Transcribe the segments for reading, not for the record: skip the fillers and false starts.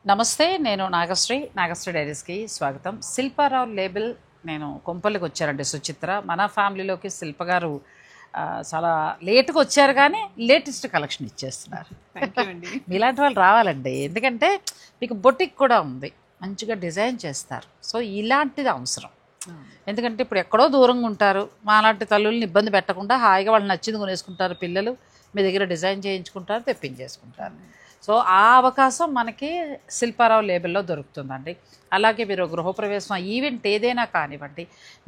నమస్తే, నేను నాగశ్రీ డైరీస్కి స్వాగతం. శిల్పారావు లేబుల్ నేను కొంపల్లికి వచ్చారండి సుచిత్ర. మన ఫ్యామిలీలోకి శిల్ప గారు చాలా లేట్గా వచ్చారు, కానీ లేటెస్ట్ కలెక్షన్ ఇచ్చేస్తున్నారు. మీలాంటి వాళ్ళు రావాలండి, ఎందుకంటే మీకు బొటిక్ కూడా ఉంది, మంచిగా డిజైన్ చేస్తారు. సో ఇలాంటిది అవసరం. ఎందుకంటే ఇప్పుడు ఎక్కడో దూరంగా ఉంటారు, మాలాంటి తల్లుల్ని ఇబ్బంది పెట్టకుండా హాయిగా వాళ్ళు నచ్చింది కొనేసుకుంటారు, పిల్లలు మీ దగ్గర డిజైన్ చేయించుకుంటారు, తెప్పించేసుకుంటారు. సో ఆ అవకాశం మనకి శిల్పారావు లేబుల్లో దొరుకుతుందండి. అలాగే మీరు గృహప్రవేశం ఈవెంట్ ఏదైనా కానివ్వండి,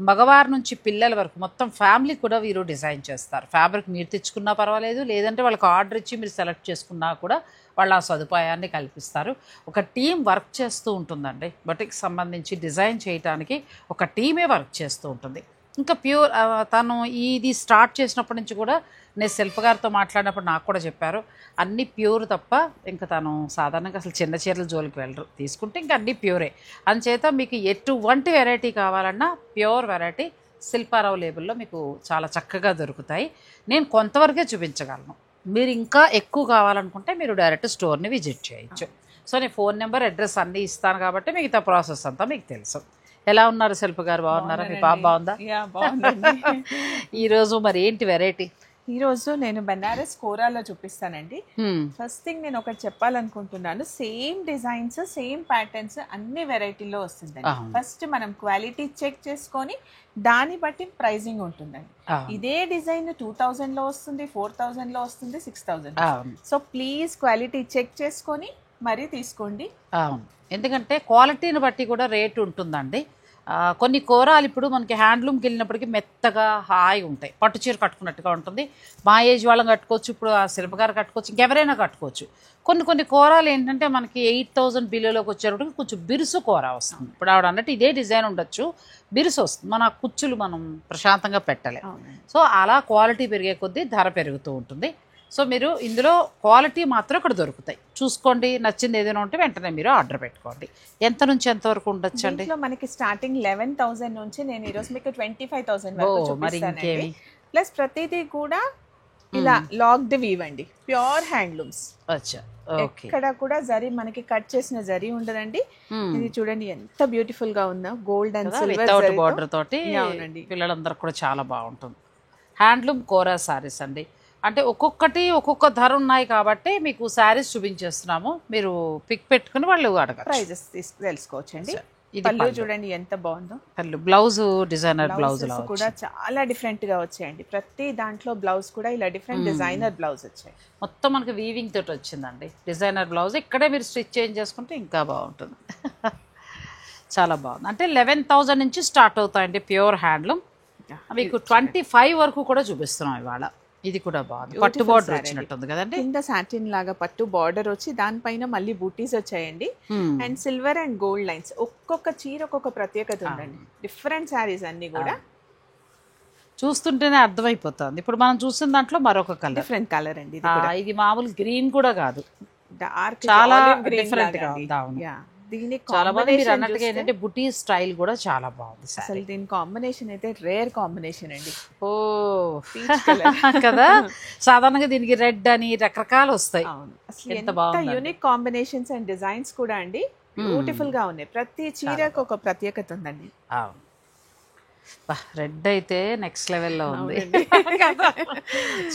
మగవారి నుంచి పిల్లల వరకు మొత్తం ఫ్యామిలీ కూడా వీరు డిజైన్ చేస్తారు. ఫ్యాబ్రిక్ మీరు తెచ్చుకున్నా పర్వాలేదు, లేదంటే వాళ్ళకి ఆర్డర్ ఇచ్చి మీరు సెలెక్ట్ చేసుకున్నా కూడా వాళ్ళు ఆ సదుపాయాన్ని కల్పిస్తారు. ఒక టీం వర్క్ చేస్తూ ఉంటుందండి. బొటిక్ సంబంధించి డిజైన్ చేయడానికి ఒక టీమే వర్క్ చేస్తూ ఉంటుంది. ఇంకా ప్యూర్ తను ఇది స్టార్ట్ చేసినప్పటి నుంచి కూడా నేను శిల్ప గారితో మాట్లాడినప్పుడు నాకు కూడా చెప్పారు, అన్నీ ప్యూర్ తప్ప ఇంకా తను సాధారణంగా అసలు చిన్న చీరల జోలికి వెళ్ళరు, తీసుకుంటే ఇంకా అన్నీ ప్యూరే. అందుచేత మీకు ఎటువంటి వెరైటీ కావాలన్నా ప్యూర్ వెరైటీ శిల్పారావు లేబుల్లో మీకు చాలా చక్కగా దొరుకుతాయి. నేను కొంతవరకే చూపించగలను, మీరు ఇంకా ఎక్కువ కావాలనుకుంటే మీరు డైరెక్ట్ స్టోర్ని విజిట్ చేయొచ్చు. సో నేను ఫోన్ నెంబర్ అడ్రస్ అన్నీ ఇస్తాను కాబట్టి మిగతా ప్రాసెస్ అంతా మీకు తెలుసు. ఎలా ఉన్నారు శిల్ప గారు? బాగున్నారా? మీ పాప బాగుందా? ఈరోజు మరి ఏంటి వెరైటీ? ఈరోజు నేను బెనారస్ కోరాలో చూపిస్తానండి. ఫస్ట్ థింగ్ నేను ఒకటి చెప్పాలనుకుంటున్నాను, సేమ్ డిజైన్స్ సేమ్ ప్యాటర్న్స్ అన్ని వెరైటీలో వస్తుందండి. ఫస్ట్ మనం క్వాలిటీ చెక్ చేసుకొని దాన్ని బట్టి ప్రైజింగ్ ఉంటుందండి. ఇదే డిజైన్ 2000 లో వస్తుంది, 4000 లో వస్తుంది, 6000. సో ప్లీజ్ క్వాలిటీ చెక్ చేసుకొని మరీ తీసుకోండి. ఎందుకంటే క్వాలిటీని బట్టి కూడా రేటు ఉంటుందండి. కొన్ని కూరలు ఇప్పుడు మనకి హ్యాండ్లూమ్కి వెళ్ళినప్పటికీ మెత్తగా హాయిగా ఉంటాయి, పట్టు చీర కట్టుకున్నట్టుగా ఉంటుంది. మా ఏజ్ వాళ్ళని కట్టుకోవచ్చు, ఇప్పుడు ఆ శిల్పగారు కట్టుకోవచ్చు, ఇంకెవరైనా కట్టుకోవచ్చు. కొన్ని కూరలు ఏంటంటే మనకి 8000 బిలోలోకి వచ్చేటప్పటికి కొంచెం బిరుసు కూర వస్తుంది. ఇప్పుడు ఆవిడ అన్నట్టు ఇదే డిజైన్ ఉండొచ్చు, బిరుసు వస్తుంది, మన కుచ్చులు మనం ప్రశాంతంగా పెట్టలే. సో అలా క్వాలిటీ పెరిగే కొద్దీ ధర పెరుగుతూ ఉంటుంది. సో మీరు ఇందులో క్వాలిటీ మాత్రం ఇక్కడ దొరుకుతాయి, చూసుకోండి. నచ్చింది ఏదైనా ఉంటే వెంటనే మీరు ఆర్డర్ పెట్టుకోండి. ఎంత నుంచి ఎంత వరకు ఉండొచ్చు అండి? మనకి స్టార్టింగ్ 11,000 నుంచి నేను ఈరోజు మీకు 25,000 వరకు చూపిస్తానండి. ప్లస్ ప్రతిదీ కూడా ఇలా లాక్డ్ వీవ్ అండి, ప్యూర్ హ్యాండ్లూమ్స్. ఇక్కడ కూడా జరీ మనకి కట్ చేసిన జరీ ఉండదండి. ఇది చూడండి ఎంత బ్యూటిఫుల్ గా ఉందో, గోల్డ్ అండ్ సిల్వర్ బార్డర్ తోటి. పిల్లలందరూ కూడా చాలా బాగుంటుంది. హ్యాండ్లూమ్ కోరా సారీస్ అండి. అంటే ఒక్కొక్కటి ఒక్కొక్క ధర ఉన్నాయి కాబట్టి మీకు శారీస్ చూపించేస్తున్నాము, మీరు పిక్ పెట్టుకుని వాళ్ళు అడగ ప్రైజెస్ తెలుసుకోవచ్చు అండి. పళ్ళు చూడండి ఎంత బాగుందో. పళ్ళు బ్లౌజ్ డిజైనర్ బ్లౌజ్ కూడా చాలా డిఫరెంట్ గా వచ్చాయండి. ప్రతి దాంట్లో బ్లౌజ్ కూడా ఇలా డిఫరెంట్ డిజైనర్ బ్లౌజ్ వచ్చాయి. మొత్తం మనకి వీవింగ్ తోటి వచ్చిందండి డిజైనర్ బ్లౌజ్. ఇక్కడే మీరు స్టిచ్ చేంజ్ చేసుకుంటే ఇంకా బాగుంటుంది. చాలా బాగుంది. అంటే 11,000 నుంచి స్టార్ట్ అవుతాయండి ప్యూర్ హ్యాండ్లూమ్. మీకు 25 వరకు కూడా చూపిస్తున్నాం ఇవాళ. ఇది కూడా బాగుంది, పట్టు బార్డర్ వచ్చినట్టుంది కదండి. కింద సాటిన్ లాగా పట్టు బార్డర్ వచ్చి దానిపైన మళ్ళీ బూటీస్ వచ్చాయండి. And silver and gold lines. ఒక్కొక్క చీర ఒక్కొక్క ప్రత్యేకత ఉందండి. డిఫరెంట్ శారీస్ అన్ని కూడా చూస్తుంటేనే అర్థమైపోతుంది. ఇప్పుడు మనం చూసిన దాంట్లో మరొక కలర్, డిఫరెంట్ కలర్ అండి. ఇది మామూలు గ్రీన్ కూడా కాదు, డార్క్ చాలా డిఫరెంట్ గా ఉంది. చాలా బాగుంది. మీరు అన్నట్టుగా ఏంటంటే బుటీ స్టైల్ కూడా చాలా బాగుంది. అసలు దీని కాంబినేషన్ అయితే రేర్ కాంబినేషన్ అండి. ఓ కదా, సాధారణంగా దీనికి రెడ్ అని రకరకాలు వస్తాయి. ఎంత బాగుంది. యూనిక్ కాంబినేషన్స్ అండ్ డిజైన్స్ కూడా అండి బ్యూటిఫుల్ గా ఉన్నాయి. ప్రతి చీరకు ఒక ప్రత్యేకత ఉందండి. రెడ్ అయితే నెక్స్ట్ లెవెల్లో ఉంది,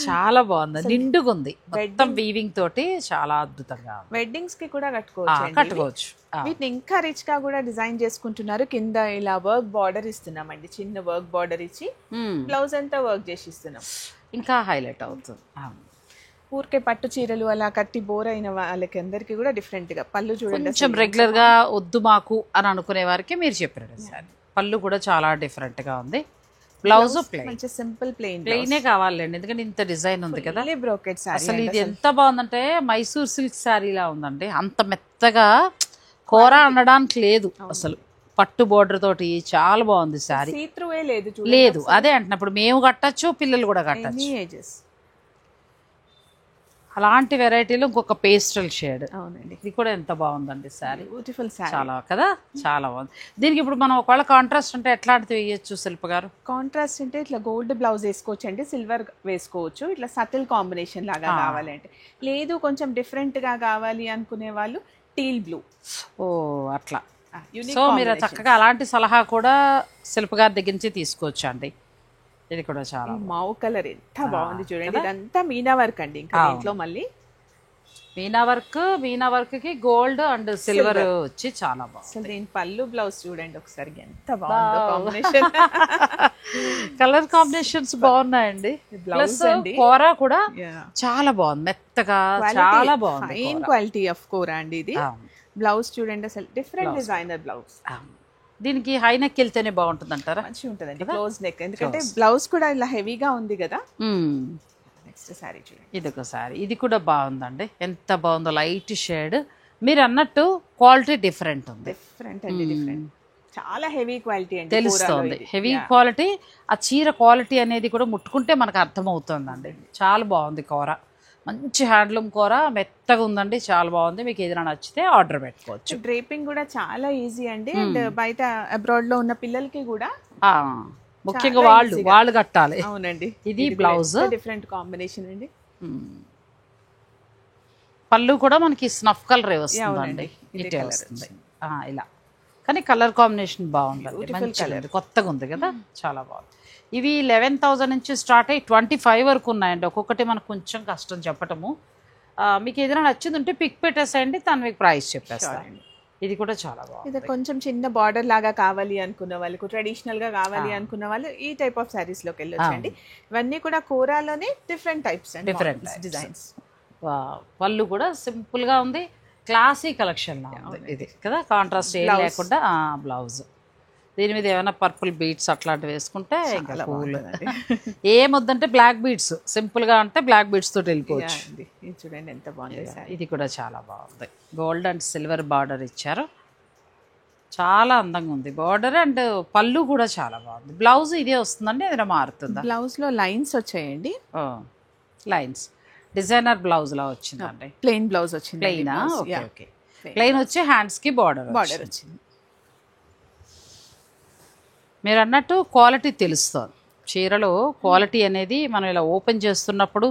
చాలా బాగుంది, నిండుగా ఉంది, మొత్తం వీవింగ్ తోటి చాలా అద్భుతంగా. వెడ్డింగ్స్ కి కూడా కట్టుకోవచ్చు. వీటిని ఇంకా రిచ్ గా కూడా డిజైన్ చేసుకుంటున్నారు. కింద ఇలా వర్క్ బార్డర్ ఇస్తున్నామండి, చిన్న వర్క్ బార్డర్ ఇచ్చి బ్లౌజ్ అంతా వర్క్ చేసి ఇస్తున్నాం, ఇంకా హైలైట్ అవుతుంది. ఊరికే పట్టు చీరలు అలా కట్టి బోర్ అయిన వాళ్ళకి అందరికి కూడా డిఫరెంట్ గా పళ్ళు చూడండి. కొంచెం రెగ్యులర్ గా వద్దు మాకు అని అనుకునే వారికి మీరు చెప్పినట్టు సార్ పళ్ళు కూడా చాలా డిఫరెంట్ గా ఉంది. బ్లౌజ్ మంచి సింపుల్ ప్లెయినే కావాలండి, ఎందుకంటే ఇంత డిజైన్ ఉంది కదా. బ్రోకెట్ సారీ అసలు ఇది ఎంత బాగుందంటే మైసూర్ సిల్క్ శారీలా ఉందండి. అంత మెత్తగా కూర అనడానికి లేదు అసలు, పట్టు బోర్డర్ తోటి చాలా బాగుంది శారీ. లేదు అదే అంటున్నప్పుడు మేము కట్టచ్చు, పిల్లలు కూడా కట్టచ్చు. అలాంటి వెరైటీలో ఇంకొక పేస్టల్ షేడ్. అవునండి, ఇది కూడా ఎంత బాగుందండి శారీ, బ్యూటిఫుల్ శారీ చాలా కదా, చాలా బాగుంది. దీనికి ఇప్పుడు మనం ఒకవేళ కాంట్రాస్ట్ అంటే ఎట్లాంటిది వేయచ్చు శిల్ప గారు? కాంట్రాస్ట్ అంటే ఇట్లా గోల్డ్ బ్లౌజ్ వేసుకోవచ్చు అండి, సిల్వర్ వేసుకోవచ్చు, ఇట్లా సటిల్ కాంబినేషన్ లాగా కావాలంటే. లేదు కొంచెం డిఫరెంట్ గా కావాలి అనుకునే వాళ్ళు టీల్ బ్లూ. ఓ అట్లా. సో మీరు చక్కగా అలాంటి సలహా కూడా శిల్ప గారి దగ్గర నుంచి తీసుకోవచ్చు అండి. ఇది కూడా చాలా మావు కలర్ ఎంత బాగుంది చూడండి. ఇదంతా మీనా వర్క్ అండి. ఇంకా దీంట్లో మళ్ళీ మీనా వర్క్ కి గోల్డ్ అండ్ సిల్వర్ వచ్చి చాలా బాగుంది. అసలు దీని పళ్ళు బ్లౌజ్ చూడండి ఒకసారి ఎంత బాగుందో కాంబినేషన్. కలర్ కాంబినేషన్స్ బాగున్నాయండి. ప్లస్ కూర కూడా చాలా బాగుంది, మెత్తగా చాలా బాగుంది. ఫైన్ క్వాలిటీ ఆఫ్ కూర అండి ఇది. బ్లౌజ్ చూడండి అసలు డిఫరెంట్ డిజైనర్ బ్లౌజ్. దీనికి హై నెక్ వెళ్తేనే బాగుంటుంది అంటారా? మంచిగా ఉంటుందండి క్లోజ్ నెక్, ఎందుకంటే బ్లౌజ్ కూడా ఇలా హెవీగా ఉంది కదా. నెక్స్ట్ సారీ చూడండి, ఇది ఒక సారీ, ఇది కూడా బాగుందండి. ఎంత బాగుందో, లైట్ షేడ్. మీరు అన్నట్టు క్వాలిటీ డిఫరెంట్ ఉంది. డిఫరెంట్ అండి, డిఫరెంట్. చాలా హెవీ క్వాలిటీ అండి, తెలుస్తుంది. హెవీ క్వాలిటీ, ఆ చీర క్వాలిటీ అనేది కూడా ముట్టుకుంటే మనకు అర్థమవుతుందండి. చాలా బాగుంది కూర, మంచి హ్యాండ్లూమ్ కూర, మెత్తగా ఉందండి, చాలా బాగుంది. మీకు ఏదైనా నచ్చితే ఆర్డర్ పెట్టుకోవచ్చు. డ్రేపింగ్ కూడా చాలా ఈజీ అండి. అండ్ బయట అబ్రాడ్ లో ఉన్న పిల్లలకి కూడా ముఖ్యంగా వాళ్ళు కట్టాలి. అవునండి. ఇది బ్లౌజ్, డిఫరెంట్ కాంబినేషన్ అండి. పళ్ళు కూడా మనకి స్నఫ్ కలర్ వస్తుందండి, ఇటే వస్తుంది ఇలా. కానీ కలర్ కాంబినేషన్ బాగుందండి, మంచి కలర్, కొత్తగా ఉంది కదా, చాలా బాగుంది. ఇవి 11,000 నుంచి స్టార్ట్ అయ్యి 25 వరకు ఉన్నాయండి. ఒక్కొక్కటి మనకు కొంచెం కష్టం చెప్పటము. మీకు ఏదైనా నచ్చింది ఉంటే పిక్ పెట్టేసేయండి, తను మీకు ప్రైస్ చెప్పేస్తాను. ఇది కూడా చాలా బాగుంది. ఇది కొంచెం చిన్న బార్డర్ లాగా కావాలి అనుకున్న వాళ్ళకు, ట్రెడిషనల్ గా కావాలి అనుకున్న వాళ్ళు ఈ టైప్ ఆఫ్ సారీస్ లోకి వెళ్ళొచ్చండి. ఇవన్నీ కూడా కూరలోనే different types and different designs. పళ్ళు కూడా సింపుల్ గా ఉంది, క్లాసీ కలెక్షన్ లా ఉంది ఇది కదా, కాంట్రాస్ట్ ఏం లేకుండా. బ్లౌజ్ దీని మీద ఏమైనా పర్పుల్ బీట్స్ అట్లాంటివి వేసుకుంటే ఇంకా కూల్. ఏమొద్దంటే బ్లాక్ బీట్స్, సింపుల్ గా అంటే బ్లాక్ బీట్స్ తోటి వెళ్ళిపోవచ్చు. చూడండి ఎంత బాగుంది. ఇది కూడా చాలా బాగుంది, గోల్డ్ అండ్ సిల్వర్ బార్డర్ ఇచ్చారు, చాలా అందంగా ఉంది బార్డర్. అండ్ పళ్ళు కూడా చాలా బాగుంది. బ్లౌజ్ ఇదే వస్తుందండి, ఏదైనా మారుతుందా? బ్లౌజ్ లో లైన్స్ వచ్చాయండి, లైన్స్. డిజైనర్ బ్లౌజ్ లా వచ్చిందండి, ప్లెయిన్ బ్లౌజ్ వచ్చింది. Plain, okay okay. ప్లెయిన్ వచ్చి హ్యాండ్స్ కి బార్డర్ వచ్చింది. మీరు అన్నట్టు క్వాలిటీ తెలుస్తుంది. చీరలో క్వాలిటీ అనేది మనం ఇలా ఓపెన్ చేస్తున్నప్పుడు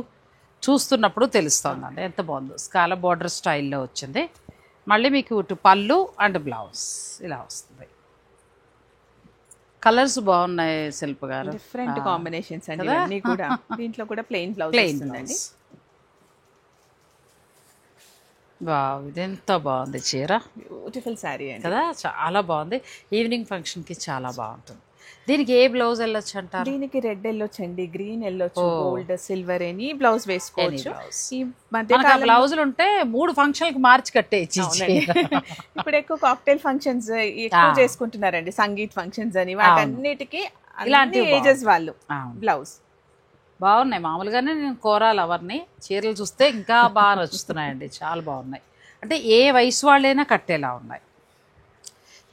చూస్తున్నప్పుడు తెలుస్తుందండి. ఎంత బాగుందో, స్కాలప్ బార్డర్ స్టైల్లో వచ్చింది. మళ్ళీ మీకు ఇటు పళ్ళు అండ్ బ్లౌజ్ ఇలా వస్తుంది. కలర్స్ బాగున్నాయి శిల్ప గారు, డిఫరెంట్ కాంబినేషన్స్ అండి అన్నీ కూడా. దీంట్లో కూడా ప్లెయిన్ బ్లౌజ్ వస్తుందండి. వావ్, ఇది ఎంత బాగుంది చీర, బ్యూటిఫుల్ సారీ కదా, చాలా బాగుంది. ఈవినింగ్ ఫంక్షన్ కి చాలా బాగుంటుంది. దీనికి ఏ బ్లౌజ్ వెళ్ళొచ్చు అంటారు? దీనికి రెడ్ వెళ్ళొచ్చండి, గ్రీన్ వెళ్ళొచ్చు, గోల్డ్, సిల్వర్, ఎనీ బ్లౌజ్ వేసుకోవచ్చు. ఈ బ్లౌజులు ఉంటే 3 ఫంక్షన్లకు మార్చి కట్టేయచ్చు. ఇప్పుడు ఎక్కువ కాక్టైల్ ఫంక్షన్స్ ఎక్కువ చేసుకుంటున్నారండి, సంగీత్ ఫంక్షన్స్ అని, వాటన్నిటికీ ఇలాంటి ఏజెస్ వాళ్ళు బ్లౌజ్ బాగున్నాయి. మామూలుగానే నేను కోరాలు ఎవరిని చీరలు చూస్తే ఇంకా బాగా నచ్చుతున్నాయండి, చాలా బాగున్నాయి. అంటే ఏ వయసు వాళ్ళైనా కట్టేలా ఉన్నాయి.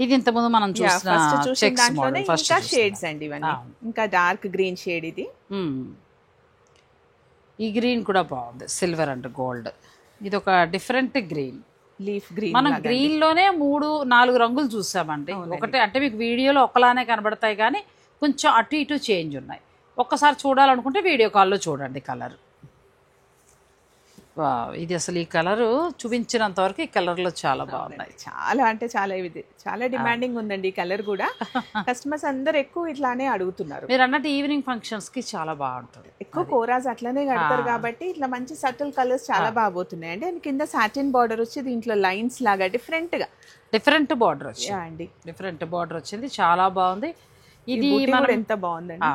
ఇది ఇంతకుముందు మనం చూసిన ఇంకా షేడ్స్ అండి ఇవన్నీ. ఇంకా డార్క్ గ్రీన్ షేడ్ ఇది. ఈ గ్రీన్ కూడా బాగుంది, సిల్వర్ అండ్ గోల్డ్. ఇది ఒక డిఫరెంట్ గ్రీన్, లీఫ్ గ్రీన్. మనం గ్రీన్ లోనే 3-4 రంగులు చూసామండి. ఒకటే అంటే మీకు వీడియోలో ఒకలానే కనబడతాయి కానీ కొంచెం అటు ఇటు చేంజ్ ఉన్నాయి. ఒక్కసారి చూడాలనుకుంటే వీడియో కాల్లో చూడండి కలర్. ఇది అసలు ఈ కలరు చూపించినంత వరకు ఈ కలర్లో చాలా బాగున్నాయి. చాలా అంటే చాలా, ఇది చాలా డిమాండింగ్ ఉందండి ఈ కలర్ కూడా. కస్టమర్స్ అందరు ఎక్కువ ఇట్లానే అడుగుతున్నారు. మీరు అన్నట్టు ఈవినింగ్ ఫంక్షన్స్ కి చాలా బాగుంటుంది. ఎక్కువ కోరాస్ అట్లనే కడతారు కాబట్టి ఇట్లా మంచి సటిల్ కలర్స్ చాలా బాగుపోతున్నాయి అండి. అండ్ కింద సాటిన్ బార్డర్ వచ్చి దీంట్లో లైన్స్ లాగా డిఫరెంట్ బార్డర్ వచ్చింది. డిఫరెంట్ బార్డర్ వచ్చింది, చాలా బాగుంది. ఇది ఎంత బాగుందండి,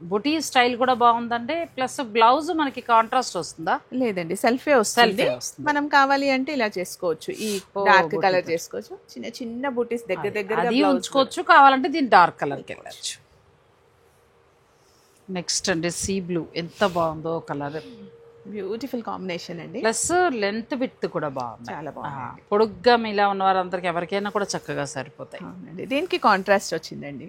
బుటీ స్టైల్ కూడా బాగుందండి. ప్లస్ బ్లౌజ్ మనకి కాంట్రాస్ట్ వస్తుందా? లేదండి, సెల్ఫే వస్తుంది. మనం కావాలి అంటే ఇలా చేసుకోవచ్చు, ఈ డార్క్ కలర్ చేసుకోవచ్చు. చిన్న చిన్న బుటీస్ దగ్గర ఉంచుకోవచ్చు, కావాలంటే దీన్ని డార్క్ కలర్కి వెళ్ళచ్చు. నెక్స్ట్ అండి సీ బ్లూ, ఎంత బాగుందో కలర్, బ్యూటిఫుల్ కాంబినేషన్ అండి. ప్లస్ లెంత్ విడ్త్ కూడా బాగుంది, చాలా బాగుంది. పొడుగ్గా ఇలా ఉన్న వారందరికి ఎవరికైనా కూడా చక్కగా సరిపోతాయి. దీనికి కాంట్రాస్ట్ వచ్చిందండి,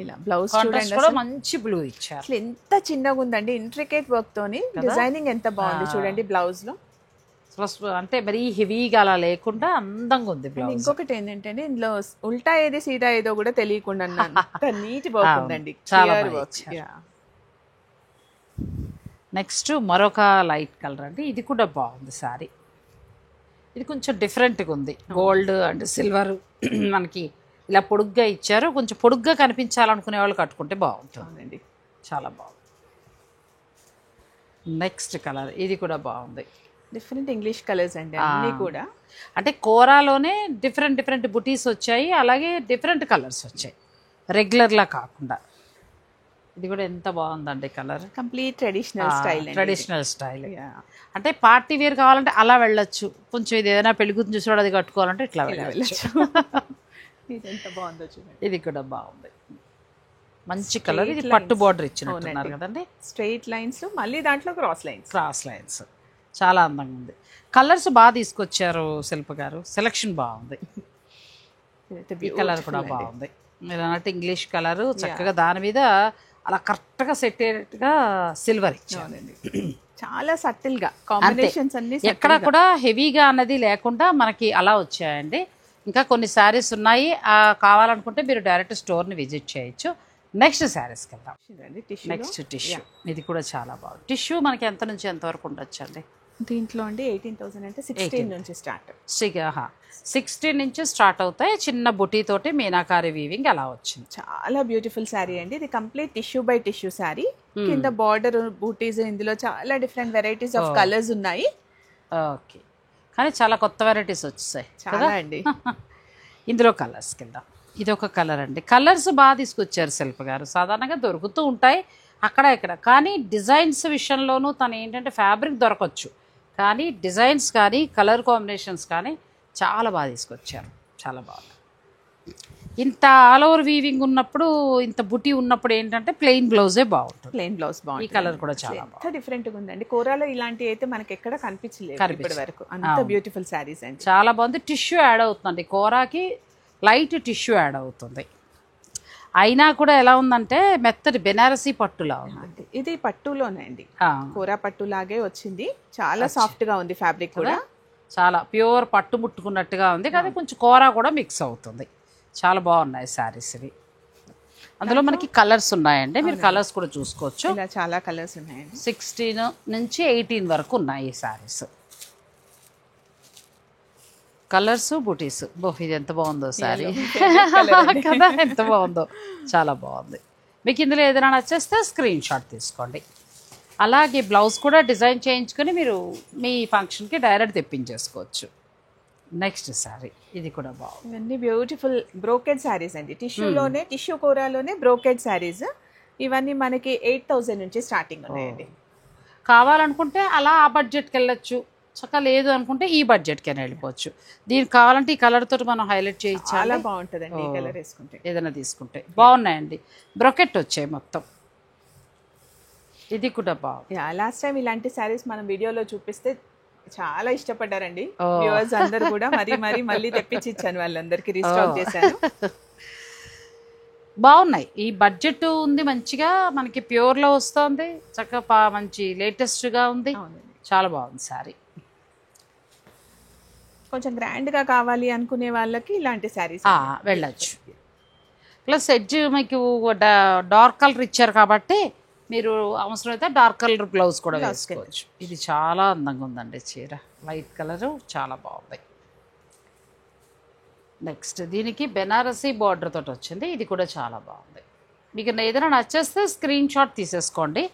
ఇలా బ్లౌజ్ కూడా మంచి బ్లూ ఇచ్చారు. అసలు ఎంత చిన్నగా ఉందండి, ఇంట్రికేట్ వర్క్ తోని డిజైనింగ్ ఎంత బాగుంది చూడండి బ్లౌజ్ లో. అంటే మరీ హెవీగా అలా లేకుండా అందంగా ఉంది బ్లౌజ్. ఇంకొకటి ఏంటంటే ఇందులో ఉల్టా ఏది సీదా ఏదో కూడా తెలియకుండా నీట్ వర్క్ ఉందండి, చాలా వర్క్. నెక్స్ట్ మరొక లైట్ కలర్ అండి, ఇది కూడా బాగుంది సారీ. ఇది కొంచెం డిఫరెంట్గా ఉంది, గోల్డ్ అండ్ సిల్వర్ మనకి ఇలా పొడుగ్గా ఇచ్చారు. కొంచెం పొడుగ్గా కనిపించాలనుకునే వాళ్ళు కట్టుకుంటే బాగుంటుందండి, చాలా బాగుంది. నెక్స్ట్ కలర్ ఇది కూడా బాగుంది, డిఫరెంట్ ఇంగ్లీష్ కలర్స్ అండి అన్నీ కూడా. అంటే కోరాలోనే డిఫరెంట్ డిఫరెంట్ బుటీస్ వచ్చాయి, అలాగే డిఫరెంట్ కలర్స్ వచ్చాయి, రెగ్యులర్లా కాకుండా. ఇది కూడా ఎంత బాగుందండి colour, complete traditional style. Traditional style అంటే పార్టీ వేర్ కావాలంటే అలా వెళ్ళొచ్చు, కొంచెం ఇది ఏదైనా పెళ్ళికూతురు చూసాడు అది కట్టుకోవాలంటే ఇట్లా వెళ్ళచ్చు. ఇది ఎంత బాగుందో చూడండి. ఇది కూడా బాగుంది, మంచి కలర్. ఇది పట్టు బార్డర్ ఇచ్చినట్టున్నారు కదండి, స్ట్రైట్ లైన్స్ మళ్ళీ దాంట్లో క్రాస్ లైన్స్ చాలా అందంగా ఉంది. కలర్స్ బాగా తీసుకొచ్చారు శిల్ప గారు, సెలక్షన్ బాగుంది. ఈ కలర్ కూడా బాగుంది, మీరు అన్నట్టు ఇంగ్లీష్ కలరు చక్కగా దాని మీద అలా కరెక్ట్గా సెట్ అయ్యేట్టుగా సిల్వర్ ఇచ్చారండి. చాలా సటిల్ గా కాంబినేషన్స్ అన్ని ఎక్కడ కూడా హెవీగా అన్నది లేకుండా మనకి అలా వచ్చాయండి. ఇంకా కొన్ని శారీస్ ఉన్నాయి, కావాలనుకుంటే మీరు డైరెక్ట్ స్టోర్ని విజిట్ చేయొచ్చు. నెక్స్ట్ శారీస్కి వెళ్దాం. నెక్స్ట్ టిష్యూ, ఇది కూడా చాలా బాగుంది. టిష్యూ మనకి ఎంత నుంచి ఎంత వరకు ఉండొచ్చు అండి దీంట్లో? అండి 18,000 అంటే 16 నుంచి స్టార్ట్. 16 నుంచి స్టార్ట్ అవుతాయి. చిన్న బుటీ తోటి మీనాకారి వీవింగ్ అలా వచ్చింది. చాలా బ్యూటిఫుల్ శారీ అండి ఇది, complete tissue by tissue sari. కింద బార్డర్ బూటీస్, ఇందులో చాలా డిఫరెంట్ వెరైటీస్ ఆఫ్ కలర్స్ ఉన్నాయి. ఓకే, కానీ చాలా కొత్త వెరైటీస్ వచ్చాయి చాలా అండి. ఇందులో కలర్స్ కింద ఇది ఒక కలర్ అండి. కలర్స్ బాగా తీసుకొచ్చారు శిల్ప గారు, సాధారణంగా దొరుకుతూ ఉంటాయి అక్కడ ఇక్కడ, కానీ డిజైన్స్ విషయంలోనూ తను ఏంటంటే ఫ్యాబ్రిక్ దొరకచ్చు, కానీ డిజైన్స్ కానీ కలర్ కాంబినేషన్స్ కానీ చాలా బాగా తీసుకొచ్చారు, చాలా బాగా. ఇంత ఆల్ ఓవర్ వీవింగ్ ఉన్నప్పుడు, ఇంత బుటీ ఉన్నప్పుడు ఏంటంటే ప్లెయిన్ బ్లౌజే బాగుంటుంది. ప్లెయిన్ బ్లౌజ్ బాగుంటుంది. ఈ కలర్ కూడా చాలా బాగుంది, డిఫరెంట్ గా ఉందండి. కోరాలో ఇలాంటివి అయితే మనకి ఎక్కడ కనిపించలేదు ఇప్పటి వరకు, అంత బ్యూటిఫుల్ శారీస్ అండి. చాలా బాగుంది. టిష్యూ యాడ్ అవుతుందండి, కోరాకి లైట్ టిష్యూ యాడ్ అవుతుంది. అయినా కూడా ఎలా ఉందంటే మెత్తటి బెనారసీ పట్టులా ఉంది. ఇది పట్టులోనే అండి, కోరా పట్టు లాగే వచ్చింది. చాలా సాఫ్ట్ గా ఉంది ఫ్యాబ్రిక్ కూడా, చాలా ప్యూర్ పట్టు ముట్టుకున్నట్టుగా ఉంది, కానీ కొంచెం కోరా కూడా మిక్స్ అవుతుంది. చాలా బాగున్నాయి శారీస్ ఇవి. అందులో మనకి కలర్స్ ఉన్నాయండి, మీరు కలర్స్ కూడా చూసుకోవచ్చు. ఇలా చాలా కలర్స్ ఉన్నాయండి. 16 నుంచి 18 వరకు ఉన్నాయి ఈ శారీస్. కలర్స్ బుటీస్, ఇది ఎంత బాగుందో శారీ కదా, ఎంత బాగుందో, చాలా బాగుంది. మీకు ఇందులో ఏదైనా నచ్చేస్తే స్క్రీన్ షాట్ తీసుకోండి. అలాగే బ్లౌజ్ కూడా డిజైన్ చేయించుకొని మీరు మీ ఫంక్షన్కి డైరెక్ట్ తెప్పించేసుకోవచ్చు. నెక్స్ట్ శారీ ఇది కూడా బాగుంది. ఇవన్నీ బ్యూటిఫుల్ బ్రోకెడ్ శారీస్ అండి, టిష్యూలోనే, టిష్యూ కోరాలోనే బ్రోకెడ్ శారీస్. ఇవన్నీ మనకి 8,000 నుంచి స్టార్టింగ్ ఉన్నాయండి. కావాలనుకుంటే అలా ఆ బడ్జెట్కి వెళ్ళొచ్చు, చక్కగా లేదు అనుకుంటే ఈ బడ్జెట్కైనా వెళ్ళిపోవచ్చు. దీనికి కావాలంటే ఈ కలర్ తోటి మనం హైలైట్ చేయొచ్చు, చాలా బాగుంటుందండి ఈ కలర్ వేసుకుంటే. ఏదైనా తీసుకుంటే బాగున్నాయండి, బ్రొకెట్ వచ్చాయి మొత్తం. ఇది కూడా బాగుంది. లాస్ట్ టైం ఇలాంటి శారీస్ మనం వీడియోలో చూపిస్తే చాలా ఇష్టపడ్డారండి వ్యూవర్స్ అందరూ కూడా. మళ్ళీ తెప్పించి ఇచ్చాను, వాళ్ళందరికీ రీస్టాక్ చేశాను. బాగున్నాయి, ఈ బడ్జెట్ ఉంది మంచిగా, మనకి ప్యూర్లో వస్తుంది, చక్కగా మంచి లేటెస్ట్గా ఉంది, చాలా బాగుంది శారీ. కొంచెం గ్రాండ్గా కావాలి అనుకునే వాళ్ళకి ఇలాంటి శారీస్ వెళ్ళచ్చు. ప్లస్ ఎడ్జ్ మీకు డార్క్ కలర్ ఇచ్చారు కాబట్టి మీరు అవసరమైతే డార్క్ కలర్ బ్లౌజ్ కూడా వేసుకోవచ్చు. ఇది చాలా అందంగా ఉందండి చీర, లైట్ కలరు చాలా బాగుంది. నెక్స్ట్ దీనికి బెనారసీ బార్డర్ తోటి వచ్చింది, ఇది కూడా చాలా బాగుంది. మీకు ఏదైనా నచ్చేస్తే స్క్రీన్ షాట్ తీసేసుకోండి.